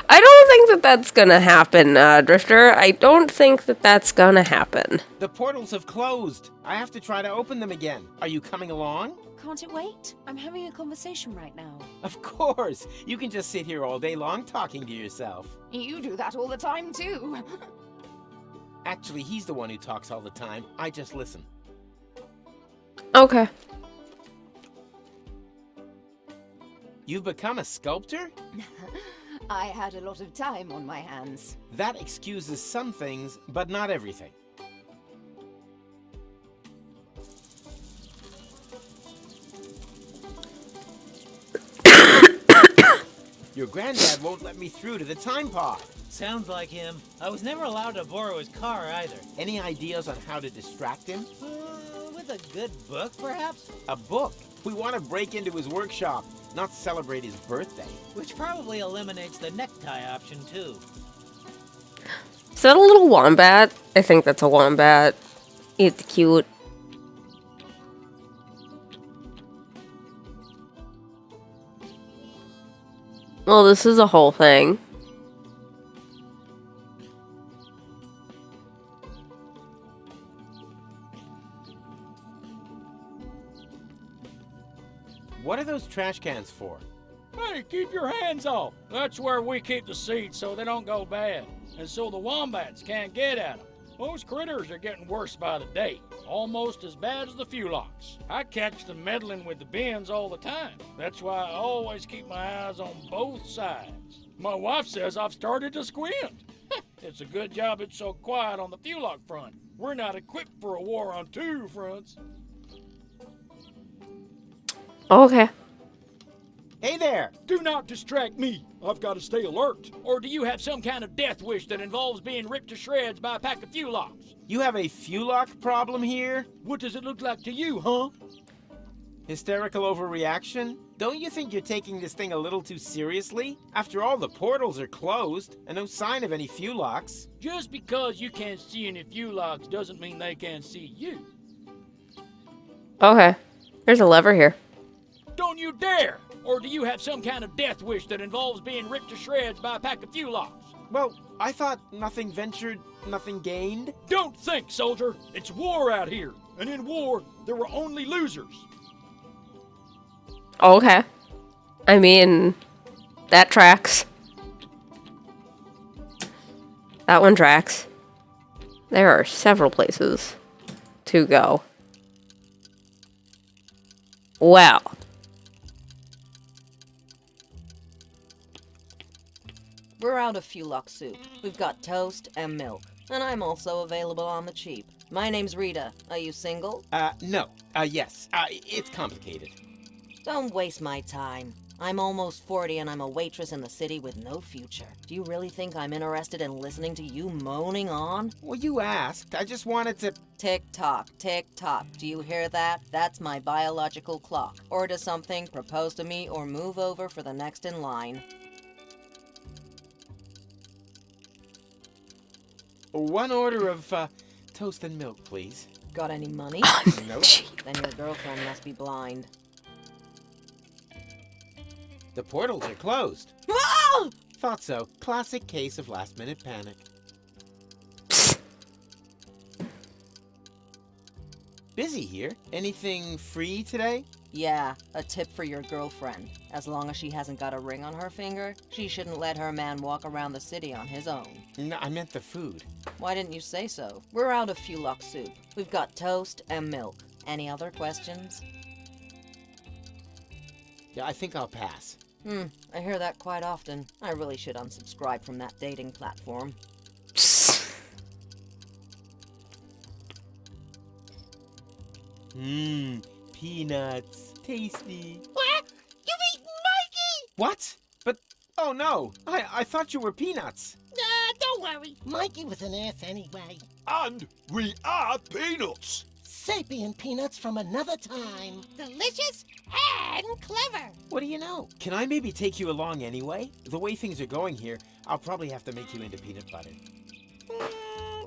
I don't think that that's gonna happen, Drifter. I don't think that that's gonna happen. The portals have closed. I have to try to open them again. Are you coming along? Can't it wait? I'm having a conversation right now. Of course. You can just sit here all day long talking to yourself. You do that all the time, too. Actually, he's the one who talks all the time. I just listen. Okay. You've become a sculptor? I had a lot of time on my hands. That excuses some things, but not everything. Your granddad won't let me through to the time pod. Sounds like him. I was never allowed to borrow his car either. Any ideas on how to distract him? With a good book, perhaps? A book. We want to break into his workshop, not celebrate his birthday. Which probably eliminates the necktie option, too. Is that a little wombat? I think that's a wombat. It's cute. Well, this is a whole thing. What are those trash cans for? Hey, keep your hands off. That's where we keep the seeds so they don't go bad. And so the wombats can't get at them. Those critters are getting worse by the day. Almost as bad as the Fulocks. I catch them meddling with the bins all the time. That's why I always keep my eyes on both sides. My wife says I've started to squint. It's a good job it's so quiet on the Fulock front. We're not equipped for a war on two fronts. Okay. Hey there! Do not distract me. I've got to stay alert. Or do you have some kind of death wish that involves being ripped to shreds by a pack of Fulocks? You have a Fulock problem here? What does it look like to you, huh? Hysterical overreaction? Don't you think you're taking this thing a little too seriously? After all, the portals are closed, and no sign of any Fulocks. Just because you can't see any Fulocks doesn't mean they can't see you. Okay. There's a lever here. Don't you dare! Or do you have some kind of death wish that involves being ripped to shreds by a pack of Fulocks? Well, I thought nothing ventured, nothing gained. Don't think, soldier. It's war out here. And in war, there were only losers. Okay. I mean, that tracks. That one tracks. There are several places to go. Well. We're out of Fulok soup. We've got toast and milk. And I'm also available on the cheap. My name's Rita. Are you single? No. Yes. It's complicated. Don't waste my time. I'm almost 40 and I'm a waitress in the city with no future. Do you really think I'm interested in listening to you moaning on? Well, you asked. I just wanted to... Tick-tock, tick-tock. Do you hear that? That's my biological clock. Order something, propose to me, or move over for the next in line. One order of, toast and milk, please. Got any money? Nope. Then your girlfriend must be blind. The portals are closed. Ah! Thought so. Classic case of last-minute panic. Busy here. Anything free today? Yeah, a tip for your girlfriend. As long as she hasn't got a ring on her finger, she shouldn't let her man walk around the city on his own. No, I meant the food. Why didn't you say so? We're out of Fulok soup. We've got toast and milk. Any other questions? Yeah, I think I'll pass. I hear that quite often. I really should unsubscribe from that dating platform. Peanuts. Tasty. What? You eating Mikey? What? But, oh no. I thought you were Peanuts. Don't worry. Mikey was an ass anyway. And we are peanuts. Sapient peanuts from another time. Delicious and clever. What do you know? Can I maybe take you along anyway? The way things are going here, I'll probably have to make you into peanut butter.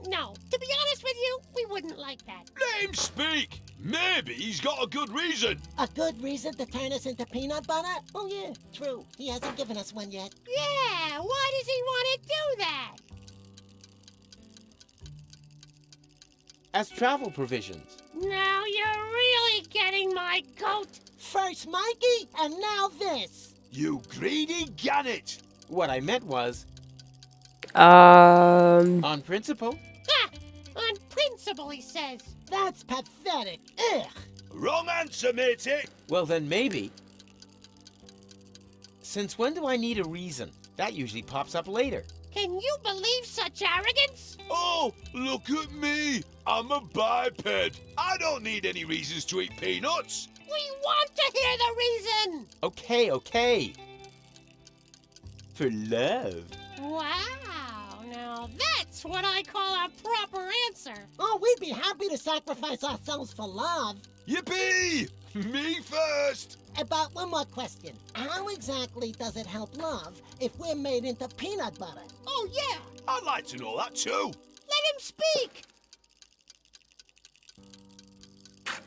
No, to be honest with you, we wouldn't like that. Let him speak. Maybe he's got a good reason. A good reason to turn us into peanut butter? Oh yeah, true. He hasn't given us one yet. Yeah, why does he want to do that? As travel provisions. Now you're really getting my goat. First Mikey, and now this. You greedy gannet. What I meant was... On On principle. Ha! On principle, he says. That's pathetic. Ugh. Wrong answer, matey. Well, then maybe. Since when do I need a reason? That usually pops up later. Can you believe such arrogance? Oh, look at me. I'm a biped. I don't need any reasons to eat peanuts. We want to hear the reason. Okay. For love. Wow, now that's what I call a proper answer. Oh, we'd be happy to sacrifice ourselves for love. Yippee! Me first. About one more question. How exactly does it help love if we're made into peanut butter? Oh, yeah. I'd like to know that too. Let him speak.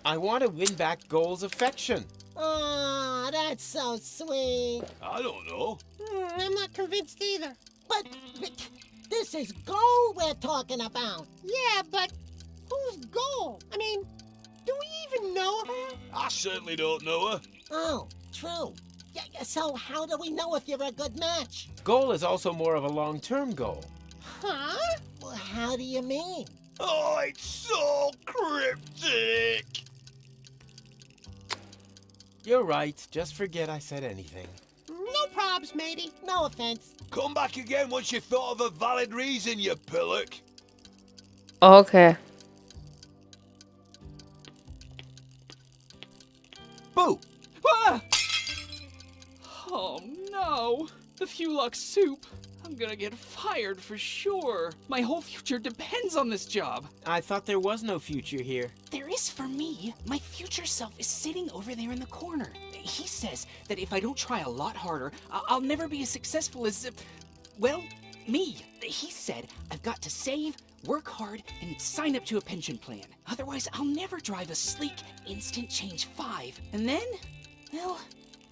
I want to win back Goal's affection. Oh, that's so sweet. I don't know. I'm not convinced either. But this is Goal we're talking about. Yeah, but who's Goal? I mean, do we even know her? I certainly don't know her. Oh, true. Yeah, so how do we know if you're a good match? Goal is also more of a long-term goal. Huh? Well, how do you mean? Oh, it's so cryptic. You're right. Just forget I said anything. No probs, matey. No offense. Come back again once you've thought of a valid reason, you pillock. okay. Boo! Ah! Oh no! The Fulok soup. I'm gonna get fired for sure. My whole future depends on this job. I thought there was no future here. There is for me. My future self is sitting over there in the corner. He says that if I don't try a lot harder, I'll never be as successful as, well, me. He said I've got to save, work hard, and sign up to a pension plan. Otherwise, I'll never drive a sleek Instant Change 5. And then, well,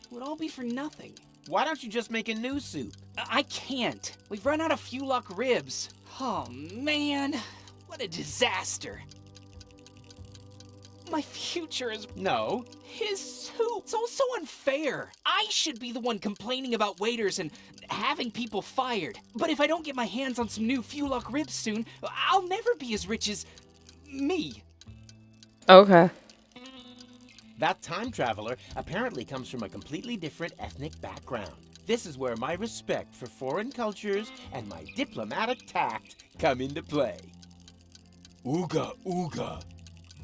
it would all be for nothing. Why don't you just make a new soup? I can't. We've run out of Fulok ribs. Oh, man. What a disaster. My future is No. his soup. It's all so unfair. I should be the one complaining about waiters and having people fired. But if I don't get my hands on some new Fulock ribs soon, I'll never be as rich as me. Okay. That time traveler apparently comes from a completely different ethnic background. This is where my respect for foreign cultures and my diplomatic tact come into play. Ooga, ooga.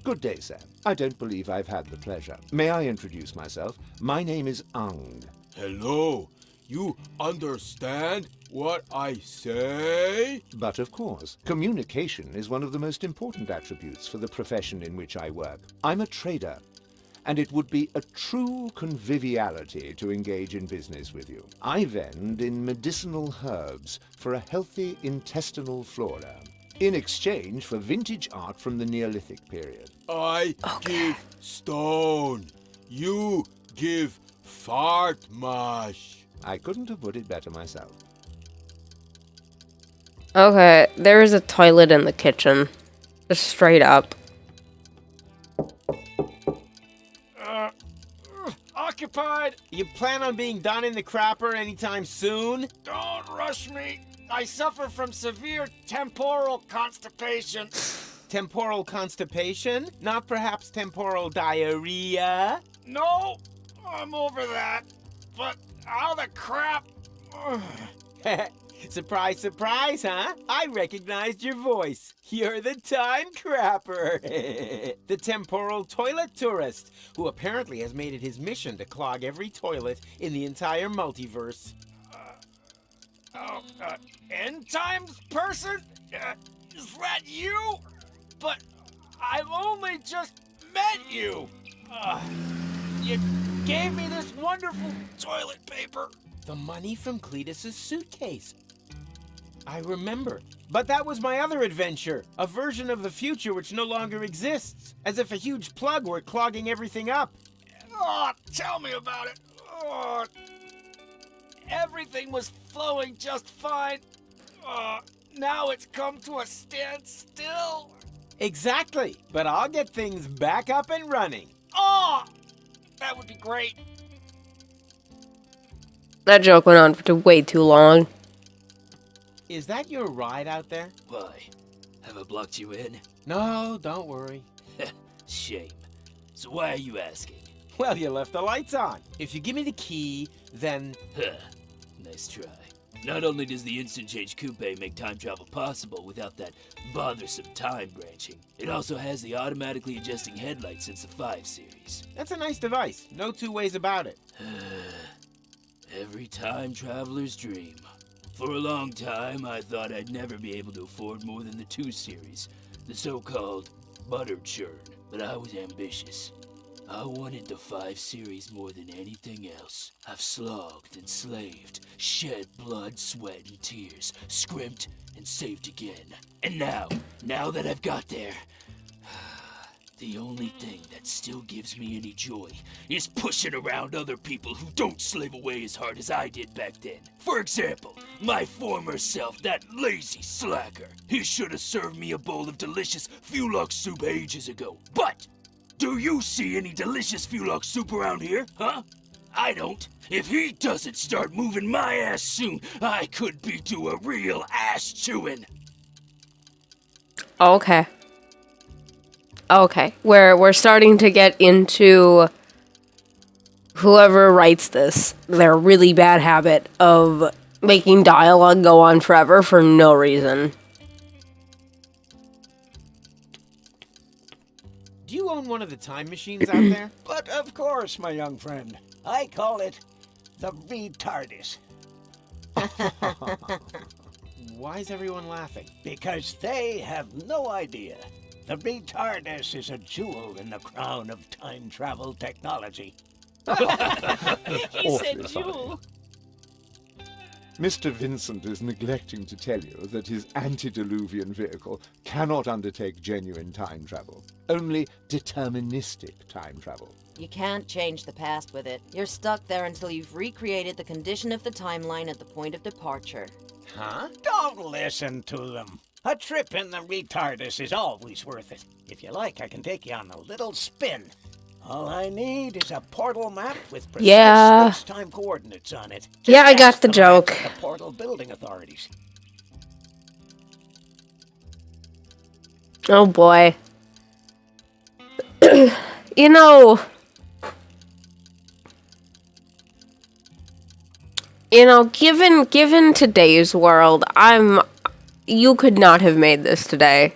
Good day, Sam. I don't believe I've had the pleasure. May I introduce myself? My name is Ang. Hello. You understand what I say? But of course, communication is one of the most important attributes for the profession in which I work. I'm a trader, and it would be a true conviviality to engage in business with you. I vend in medicinal herbs for a healthy intestinal flora, in exchange for vintage art from the Neolithic period. I give stone. You give fart mush. I couldn't have put it better myself. Okay, there is a toilet in the kitchen. Just straight up. Occupied! You plan on being done in the crapper anytime soon? Don't rush me. I suffer from severe temporal constipation. Temporal constipation? Not perhaps temporal diarrhea? No, I'm over that. But how the crap? Surprise, surprise, huh? I recognized your voice. You're the time crapper. The temporal toilet tourist, who apparently has made it his mission to clog every toilet in the entire multiverse. End times person? Is that you? But I've only just met you. You gave me this wonderful toilet paper. The money from Cletus's suitcase. I remember. But that was my other adventure, a version of the future which no longer exists, as if a huge plug were clogging everything up. Oh, tell me about it. Oh, everything was flowing just fine. Now it's come to a standstill. Exactly, but I'll get things back up and running. Oh, that would be great. That joke went on for way too long. Is that your ride out there? Why? Have I blocked you in? No, don't worry. Shame. So why are you asking? Well, you left the lights on. If you give me the key, then... Nice try. Not only does the instant change coupe make time travel possible without that bothersome time branching, it also has the automatically adjusting headlights since the 5 series. That's a nice device. No two ways about it. Every time traveler's dream. For a long time, I thought I'd never be able to afford more than the 2 series, the so-called buttered churn, but I was ambitious. I wanted the 5 series more than anything else. I've slogged and slaved, shed blood, sweat, and tears, scrimped and saved again. And now that I've got there, the only thing that still gives me any joy is pushing around other people who don't slave away as hard as I did back then. For example, my former self, that lazy slacker. He should have served me a bowl of delicious Fulock soup ages ago. But do you see any delicious Fulock soup around here, huh? I don't. If he doesn't start moving my ass soon, I could be due a real ass chewing. Okay. Okay. We're starting to get into whoever writes this, their really bad habit of making dialogue go on forever for no reason. Do you own one of the time machines out there? But of course, my young friend. I call it the retardis. Why is everyone laughing? Because they have no idea. The retardis is a jewel in the crown of time travel technology. He said jewel. Mr. Vincent is neglecting to tell you that his antediluvian vehicle cannot undertake genuine time travel. Only deterministic time travel. You can't change the past with it. You're stuck there until you've recreated the condition of the timeline at the point of departure. Huh? Don't listen to them. A trip in the retardus is always worth it. If you like, I can take you on a little spin. All I need is a portal map with precise space-time coordinates on it. Just Yeah, I got ask the lads joke. at the portal building authorities. Oh boy. You know, given today's world, you could not have made this today.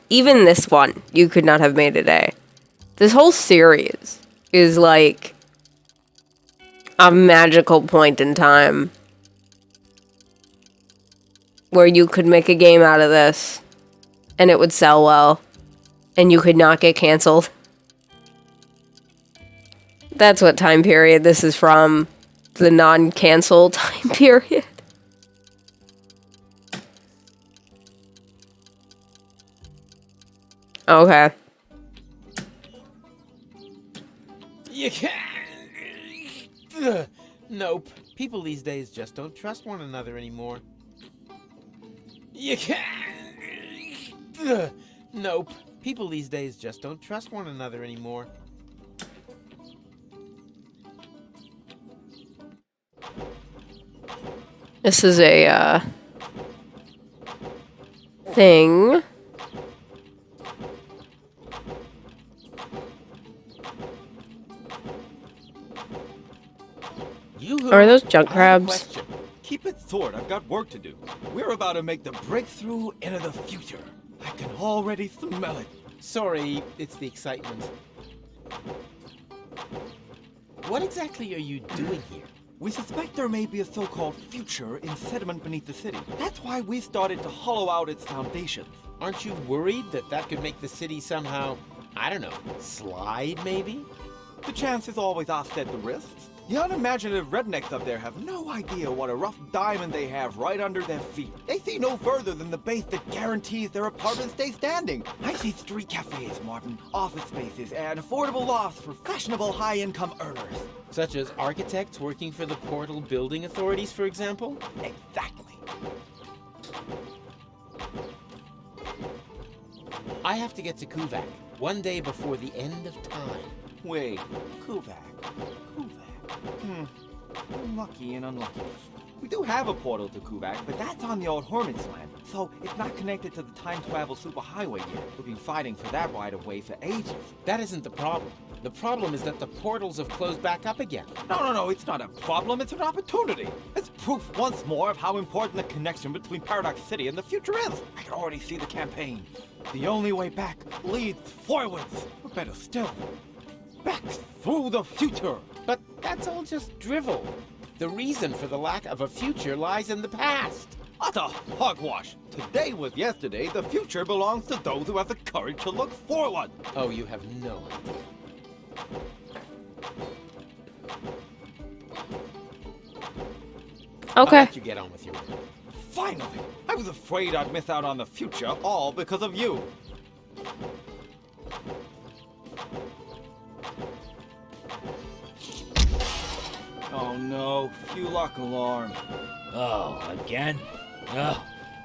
Even this one, you could not have made today. This whole series is like a magical point in time where you could make a game out of this and it would sell well and you could not get canceled. That's what time period this is from. The non-cancel time period. Okay. You can't. Ugh. Nope. People these days just don't trust one another anymore. You can't. Ugh. Nope. People these days just don't trust one another anymore. This is a thing. Are those junk crabs? Keep it short, I've got work to do. We're about to make the breakthrough into the future. I can already smell it. Sorry, it's the excitement. What exactly are you doing here? We suspect there may be a so-called future in sediment beneath the city. That's why we started to hollow out its foundations. Aren't you worried that could make the city somehow, I don't know, slide maybe? The chances always offset the risks. The unimaginative rednecks up there have no idea what a rough diamond they have right under their feet. They see no further than the base that guarantees their apartments stay standing. I see street cafes, Martin, office spaces, and affordable lofts for fashionable high-income earners. Such as architects working for the portal building authorities, for example? Exactly. I have to get to Kuvak one day before the end of time. Wait, Kuvak. Unlucky and unlucky. We do have a portal to Kuvak, but that's on the old Hornets land, so it's not connected to the time travel superhighway yet. We've been fighting for that right of way for ages. That isn't the problem. The problem is that the portals have closed back up again. No, it's not a problem, it's an opportunity. It's proof once more of how important the connection between Paradox City and the future is. I can already see the campaign. The only way back leads forwards. Or better still, back through the future. But that's all just drivel. The reason for the lack of a future lies in the past. What a hogwash! Today was yesterday, the future belongs to those who have the courage to look forward. Oh, you have no idea. Okay. I'll let you get on with your work. Finally! I was afraid I'd miss out on the future, all because of you. Oh no, few lock alarm. Oh, again? Oh,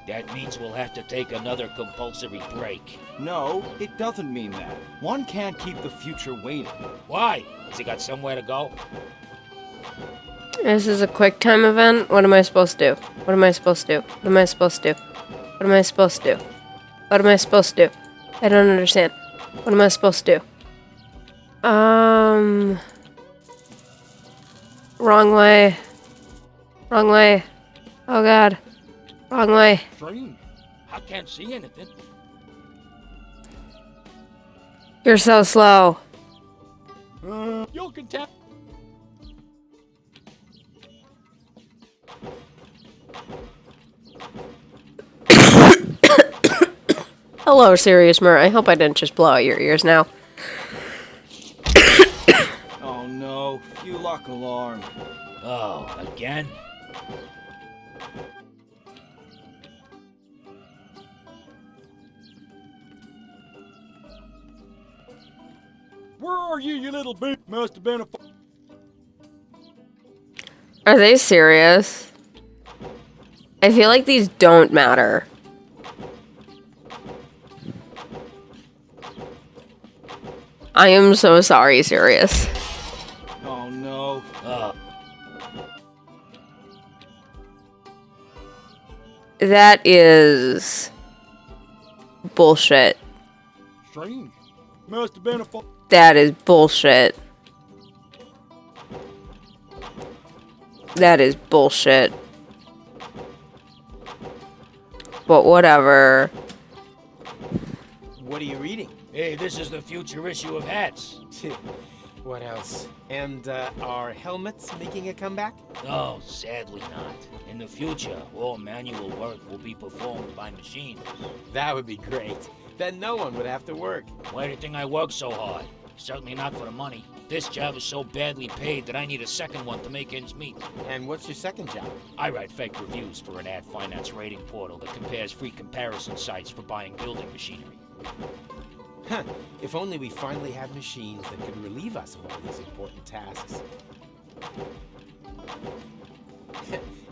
that means we'll have to take another compulsory break. No, it doesn't mean that. One can't keep the future waiting. Why? Has he got somewhere to go? This is a quick time event. What am I supposed to do? What am I supposed to do? What am I supposed to do? What am I supposed to do? What am I supposed to do? I don't understand. What am I supposed to do? Wrong way. Wrong way. Oh god. Wrong way. Strange. I can't see anything. You're so slow. You can tap. Hello, Serious Mer. I hope I didn't just blow out your ears now. Oh no, few lock alarm. Oh, again? Where are you, you little beat? Must have been a... Are they serious? I feel like these don't matter. I am so sorry, Sirius. Oh no. That is bullshit. Strange. Must have been a That is bullshit. That is bullshit. But whatever. What are you reading? Hey, this is the future issue of Hats. What else? And are helmets making a comeback? No, sadly not. In the future, all manual work will be performed by machines. That would be great. Then no one would have to work. Why do you think I work so hard? Certainly not for the money. This job is so badly paid that I need a second one to make ends meet. And what's your second job? I write fake reviews for an ad finance rating portal that compares free comparison sites for buying building machinery. Huh. If only we finally had machines that could relieve us of all these important tasks.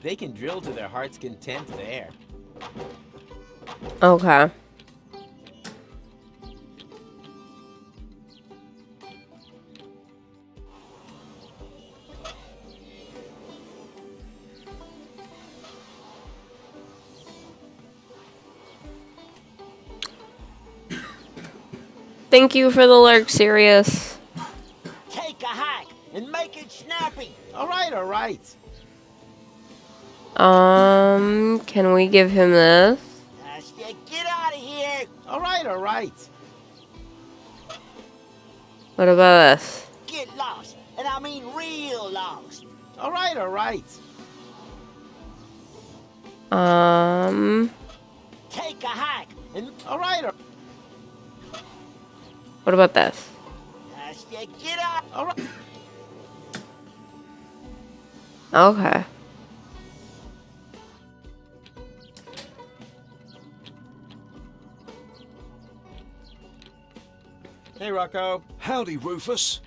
They can drill to their heart's content there. Okay. Thank you for the lurk, Sirius. Take a hack and make it snappy. All right, all right. Can we give him this? Get out of here. All right, all right. What about this? Get lost. And I mean real lost. All right, all right. Take a hack and... All right. What about this? Get out. All right. Okay. Hey, Rocco. Howdy, Rufus.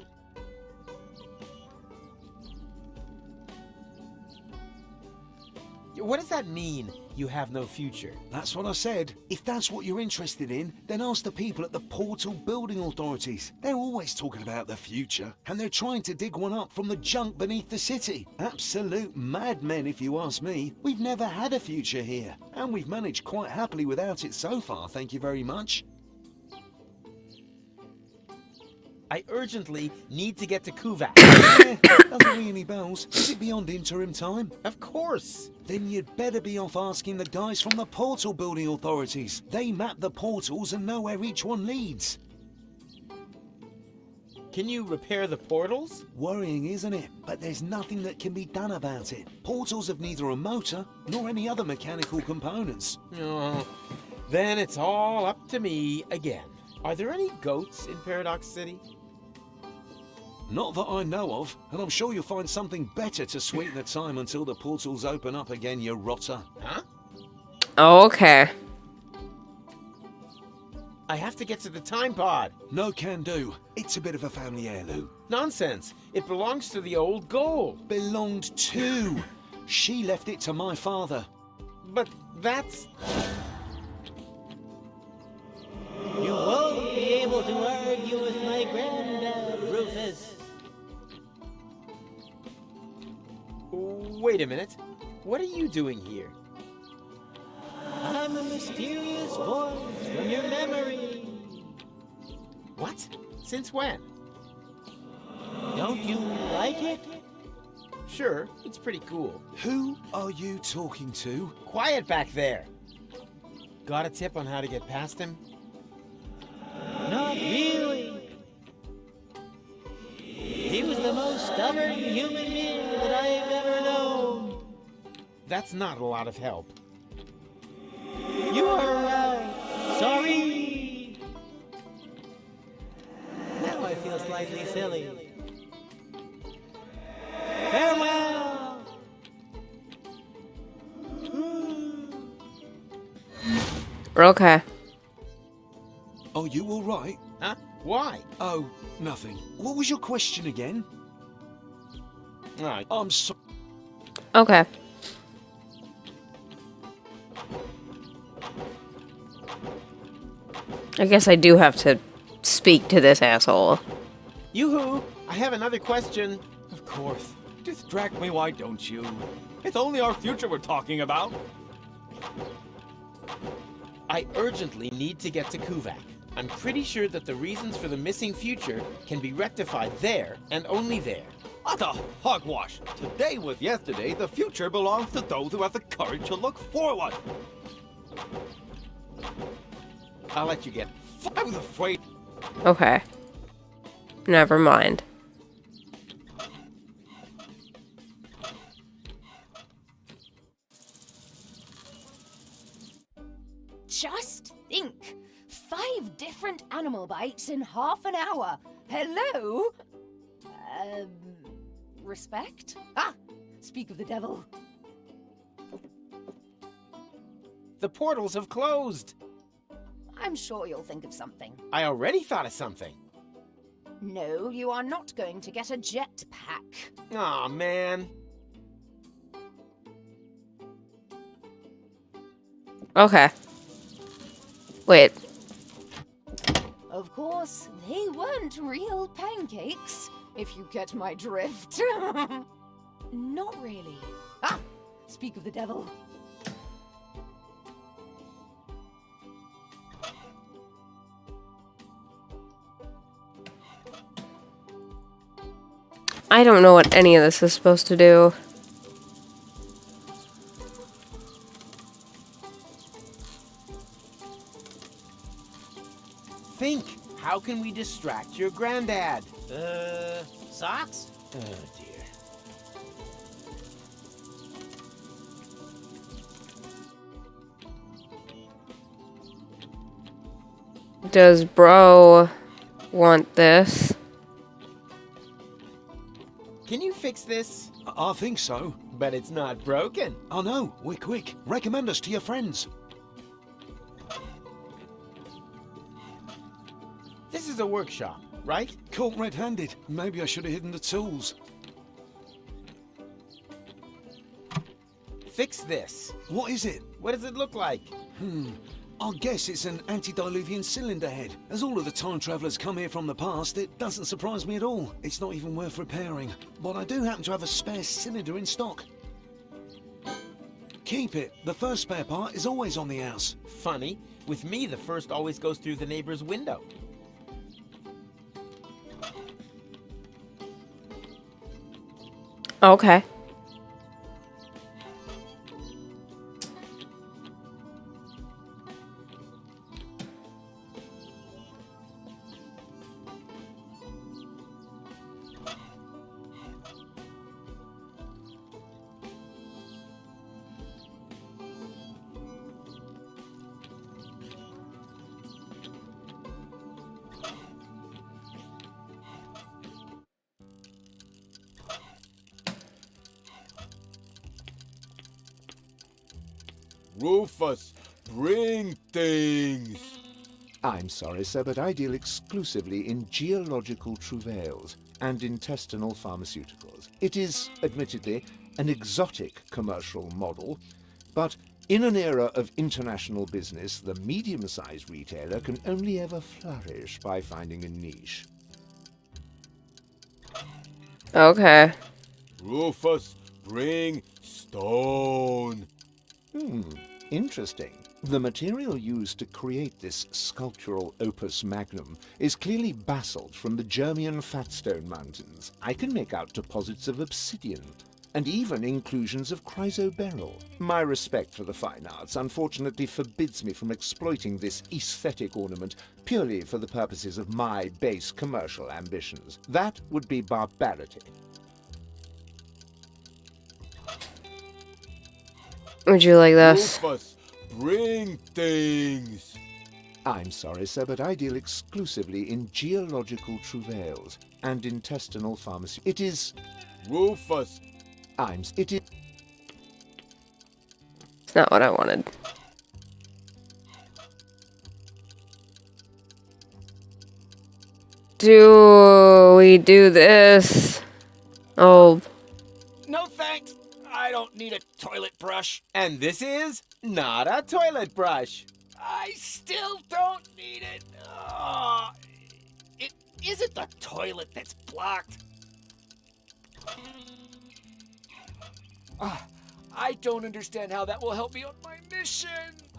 What does that mean, you have no future? That's what I said. If that's what you're interested in, then ask the people at the Portal Building Authorities. They're always talking about the future, and they're trying to dig one up from the junk beneath the city. Absolute madmen, if you ask me. We've never had a future here, and we've managed quite happily without it so far, thank you very much. I urgently need to get to Kuvak. Doesn't ring any bells. Is it beyond interim time? Of course. Then you'd better be off asking the guys from the Portal Building Authorities. They map the portals and know where each one leads. Can you repair the portals? Worrying, isn't it? But there's nothing that can be done about it. Portals have neither a motor nor any other mechanical components. Oh, then it's all up to me again. Are there any goats in Paradox City? Not that I know of, and I'm sure you'll find something better to sweeten the time until the portals open up again, you rotter. Huh? Okay. I have to get to the time pod. No can do. It's a bit of a family heirloom. Nonsense. It belongs to the old gold. Belonged to. She left it to my father. But that's... You won't be able to argue with my granddad, Rufus. Wait a minute. What are you doing here? I'm a mysterious voice from your memory. What? Since when? Don't you like it? Sure, it's pretty cool. Who are you talking to? Quiet back there. Got a tip on how to get past him? Not really. He was the most stubborn human being that I've ever known. That's not a lot of help. You are right. Sorry. Now I feel slightly silly. Farewell. Okay. Are you all right? Huh? Why? Oh, nothing. What was your question again? Right. I'm sorry. Okay. I guess I do have to speak to this asshole. Yoo-hoo! I have another question. Of course. Distract me, why don't you? It's only our future we're talking about. I urgently need to get to Kuvak. I'm pretty sure that the reasons for the missing future can be rectified there and only there. What a hogwash! Today was yesterday, the future belongs to those who have the courage to look forward. I'll let you get. I was afraid. Okay. Never mind. Just think. 5 different animal bites in half an hour. Hello? Respect? Ah! Speak of the devil. The portals have closed. I'm sure you'll think of something. I already thought of something. No, you are not going to get a jetpack. Aw, man. Okay. Wait. Of course, they weren't real pancakes, if you get my drift. Not really. Ah! Speak of the devil. I don't know what any of this is supposed to do. Think. How can we distract your granddad? Socks? Oh, dear. Does bro want this? Can you fix this? I think so. But it's not broken. Oh no, we're quick. Recommend us to your friends. This is a workshop, right? Caught red-handed. Maybe I should have hidden the tools. Fix this. What is it? What does it look like? I guess it's an antediluvian cylinder head. As all of the time travelers come here from the past, it doesn't surprise me at all. It's not even worth repairing. But I do happen to have a spare cylinder in stock. Keep it. The first spare part is always on the house. Funny. With me, the first always goes through the neighbor's window. Okay. Rufus, bring things. I'm sorry, sir, but I deal exclusively in geological travails and intestinal pharmaceuticals. It is, admittedly, an exotic commercial model, but in an era of international business, the medium-sized retailer can only ever flourish by finding a niche. Okay. Rufus, bring stone. Interesting. The material used to create this sculptural opus magnum is clearly basalt from the Germian Fatstone Mountains. I can make out deposits of obsidian, and even inclusions of chrysoberyl. My respect for the fine arts unfortunately forbids me from exploiting this aesthetic ornament purely for the purposes of my base commercial ambitions. That would be barbarity. Would you like this? Rufus, bring things. I'm sorry, sir, but I deal exclusively in geological travails and intestinal pharmacy. It is... Rufus. It is... It's not what I wanted. Do we do this? Oh. No thanks. I don't need a toilet brush. And this is not a toilet brush. I still don't need it. Oh, toilet that's blocked. I don't understand how that will help me on my mission.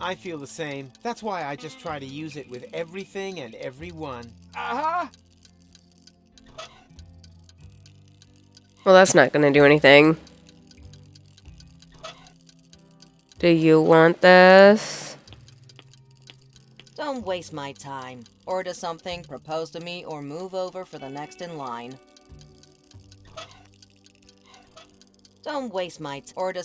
I feel the same. That's why I just try to use it with everything and everyone. Uh-huh. Well, that's not gonna do anything. Do you want this? Don't waste my time. Order something, propose to me, or move over for the next in line. Don't waste my time. Order.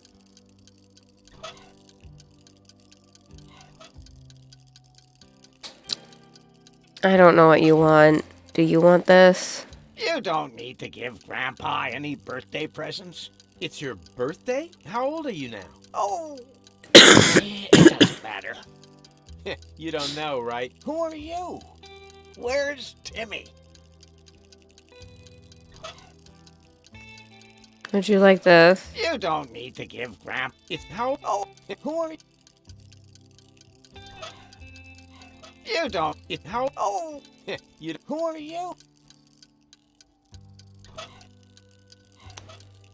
I don't know what you want. Do you want this? You don't need to give Grandpa any birthday presents. It's your birthday? How old are you now? Oh, it doesn't matter. You don't know, right? Who are you? Where's Timmy? Would you like this? You don't need to give Grandpa. It's how. Oh, who are you? You don't. It's how. Oh, You who are you?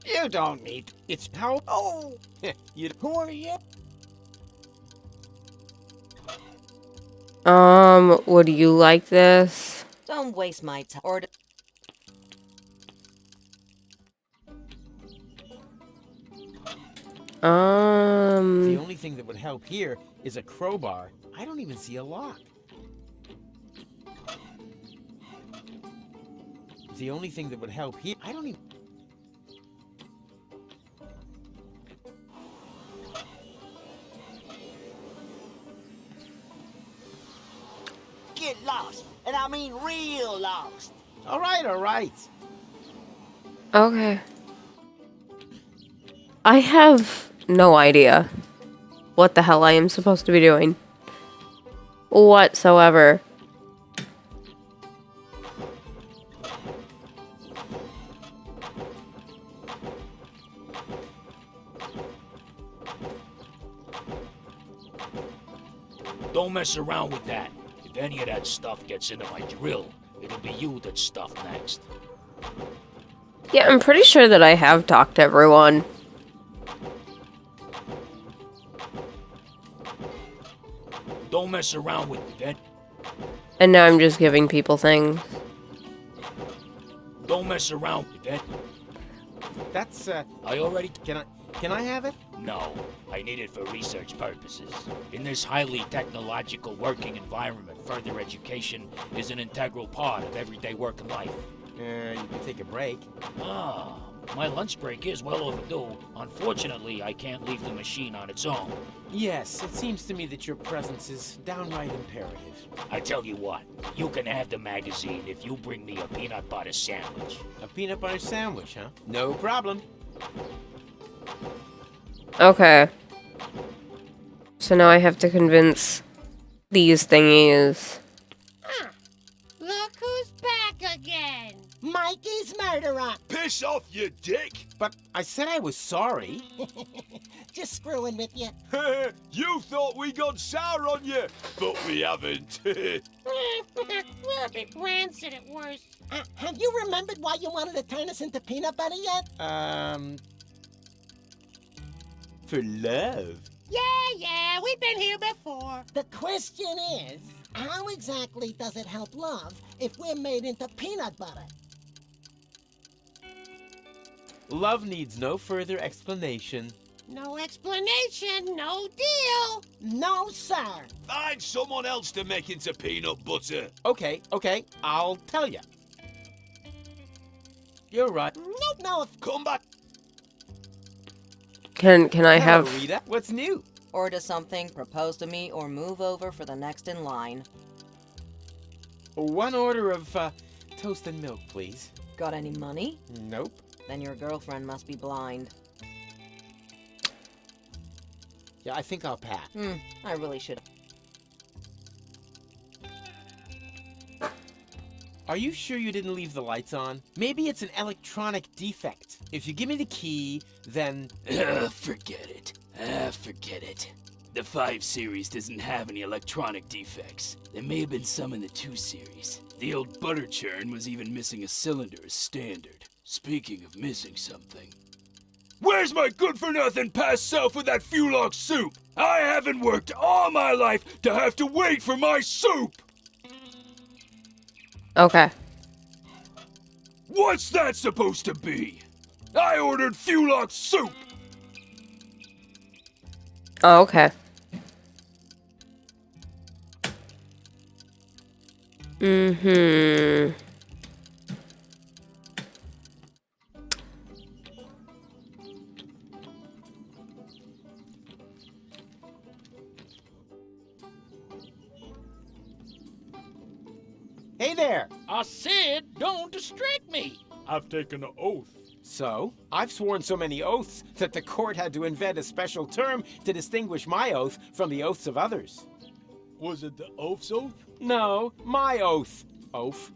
You don't need. It's how. Oh, You who are you? Would you like this? Don't waste my time. Order. The only thing that would help here is a crowbar. I don't even see a lock. The only thing that would help here. I don't even. Get lost, and I mean real lost. All right, all right. Okay. I have no idea what the hell I am supposed to be doing. Whatsoever. Don't mess around with that. If any of that stuff gets into my drill, it'll be you that's stuffed next. Yeah, I'm pretty sure that I have talked to everyone. Don't mess around with that. And now I'm just giving people things. Don't mess around with that. That's I already... Can I have it? No, I need it for research purposes. In this highly technological working environment, further education is an integral part of everyday work and life. You can take a break. Ah, my lunch break is well overdue. Unfortunately, I can't leave the machine on its own. Yes, it seems to me that your presence is downright imperative. I tell you what, you can have the magazine if you bring me a peanut butter sandwich. A peanut butter sandwich, huh? No problem. Okay. So now I have to convince these thingies. Look who's back again. Mikey's murderer. Piss off, you dick! But I said I was sorry. Just screwing with you. You thought we got sour on you, but we haven't. We're a bit rancid at worst. Have you remembered why you wanted to turn us into peanut butter yet? For love. Yeah, we've been here before. The question is, how exactly does it help love if we're made into peanut butter? Love needs no further explanation. No explanation, no deal. No, sir. Find someone else to make into peanut butter. Okay, I'll tell you. You're right. No. Come back. Can I have... Hello, Rita. What's new? Order something, propose to me, or move over for the next in line. One order of toast and milk, please. Got any money? Nope. Then your girlfriend must be blind. Yeah, I think I'll pass. I really should. Are you sure you didn't leave the lights on? Maybe it's an electronic defect. If you give me the key, then... Forget it. Forget it. The 5 series doesn't have any electronic defects. There may have been some in the 2 series. The old butter churn was even missing a cylinder as standard. Speaking of missing something. Where's my good-for-nothing past self with that Fulock soup? I haven't worked all my life to have to wait for my soup! Okay. What's that supposed to be? I ordered Fulock soup! Oh, okay. Mm-hmm. Hey there! I said, don't distract me. I've taken an oath. So? I've sworn so many oaths that the court had to invent a special term to distinguish my oath from the oaths of others. Was it the oath's oath? No, my oath. Oath.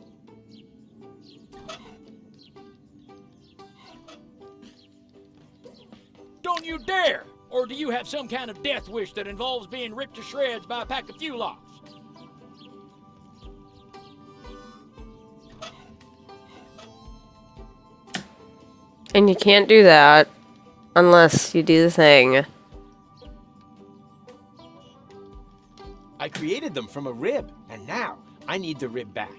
Don't you dare! Or do you have some kind of death wish that involves being ripped to shreds by a pack of Fulocks? And you can't do that unless you do the thing. I created them from a rib, and now I need the rib back.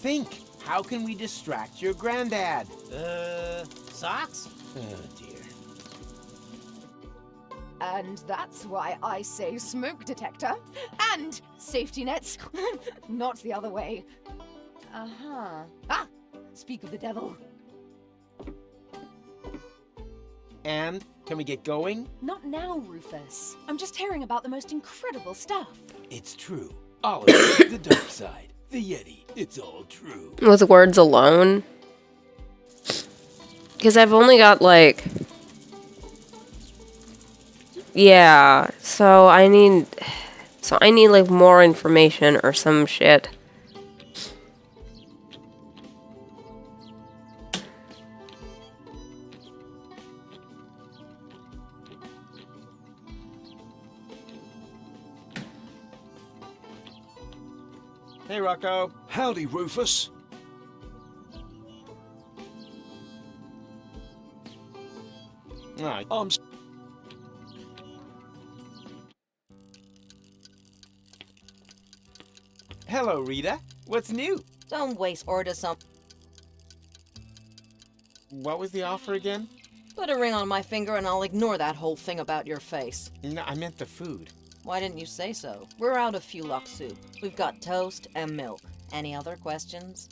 Think, how can we distract your granddad? Socks? Oh, dear. And that's why I say smoke detector and safety nets, not the other way. Uh-huh. Ah! Speak of the devil. And, can we get going? Not now, Rufus. I'm just hearing about the most incredible stuff. It's true. All of it. The dark side. The Yeti. It's all true. With words alone. Because I've only got, like... Yeah, so I need, like, more information or some shit. Hey, Rocco. Howdy, Rufus. Hello, Rita. What's new? Don't waste orders on... What was the offer again? Put a ring on my finger and I'll ignore that whole thing about your face. No, I meant the food. Why didn't you say so? We're out of Fulock soup. We've got toast and milk. Any other questions?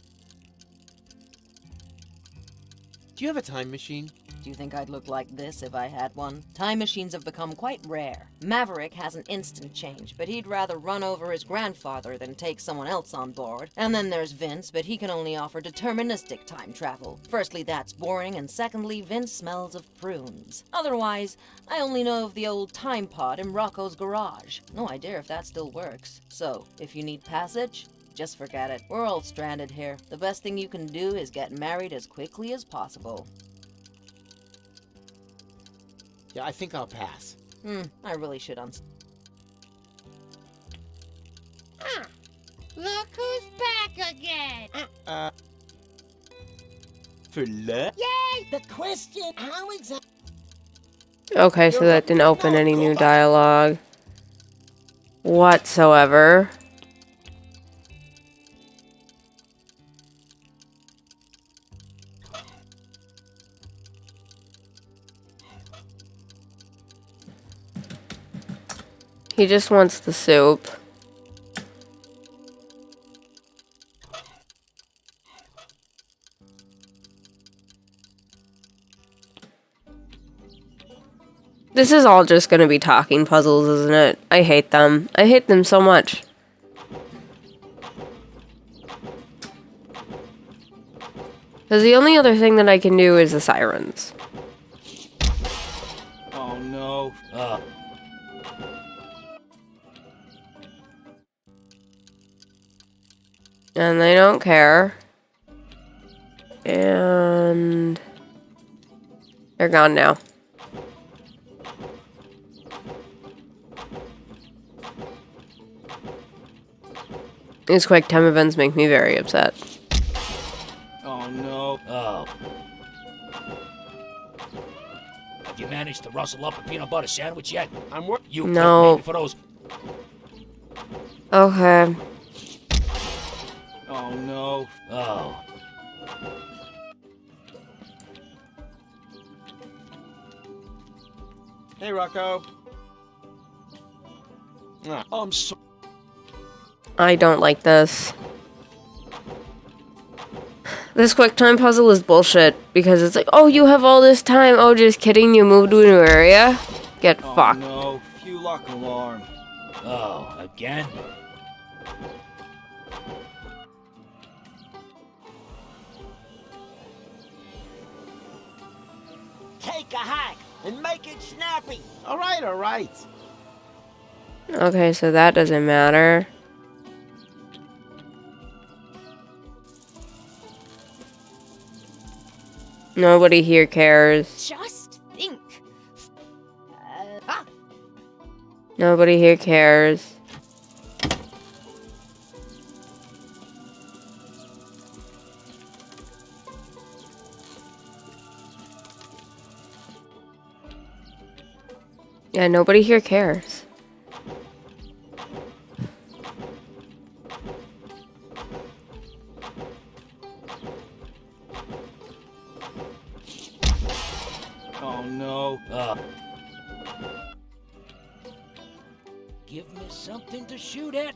Do you have a time machine? Do you think I'd look like this if I had one? Time machines have become quite rare. Maverick has an instant change, but he'd rather run over his grandfather than take someone else on board. And then there's Vince, but he can only offer deterministic time travel. Firstly, that's boring, and secondly, Vince smells of prunes. Otherwise, I only know of the old time pod in Rocco's garage. No idea if that still works. So, if you need passage, just forget it. We're all stranded here. The best thing you can do is get married as quickly as possible. Yeah, I think I'll pass. I really should Look who's back again! For luck? Yay! The question, how exactly... Okay, so that didn't open any new dialogue whatsoever. He just wants the soup. This is all just gonna be talking puzzles, isn't it? I hate them. I hate them so much. Because the only other thing that I can do is the sirens. Oh no. And they don't care. And they're gone now. These quick time events make me very upset. Oh no. Have you managed to rustle up a peanut butter sandwich yet? I'm working. You No. pay me for those. Okay. Oh no. Hey, Rocco. I'm so. I don't like this. This quick time puzzle is bullshit because it's like, oh, you have all this time. Oh, just kidding. You moved to a new area. Get fucked. No. Few lock alarm. Oh, again? Take a hack and make it snappy. All right, all right. Okay, so that doesn't matter. Nobody here cares. Just think. Nobody here cares. Yeah, nobody here cares. Oh no. Give me something to shoot at.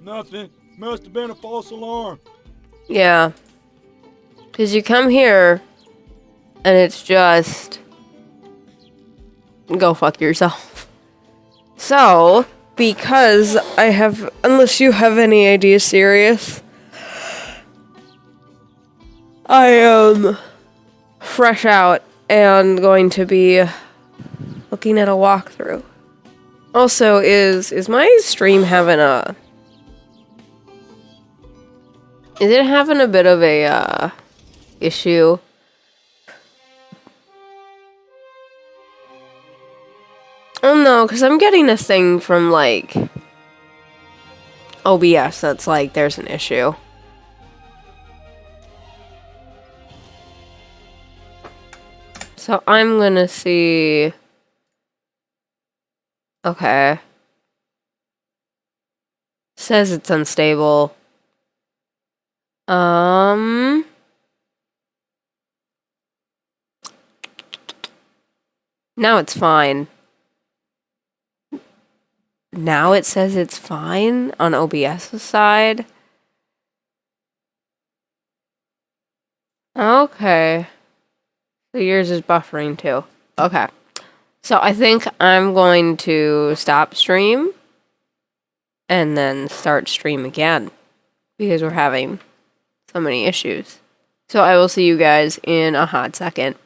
Nothing. Must have been a false alarm. Yeah. Because you come here, and it's just... go fuck yourself. So, because I have... unless you have any ideas serious, I am fresh out and going to be looking at a walkthrough. Also, is my stream having a... is it having a bit of a, issue? Oh no, because I'm getting a thing from, like, OBS that's like, there's an issue. So I'm gonna see... okay. Says it's unstable. Now it's fine. Now it says it's fine on OBS's side. Okay. So yours is buffering too. Okay. So I think I'm going to stop stream and then start stream again because we're having so many issues. So I will see you guys in a hot second.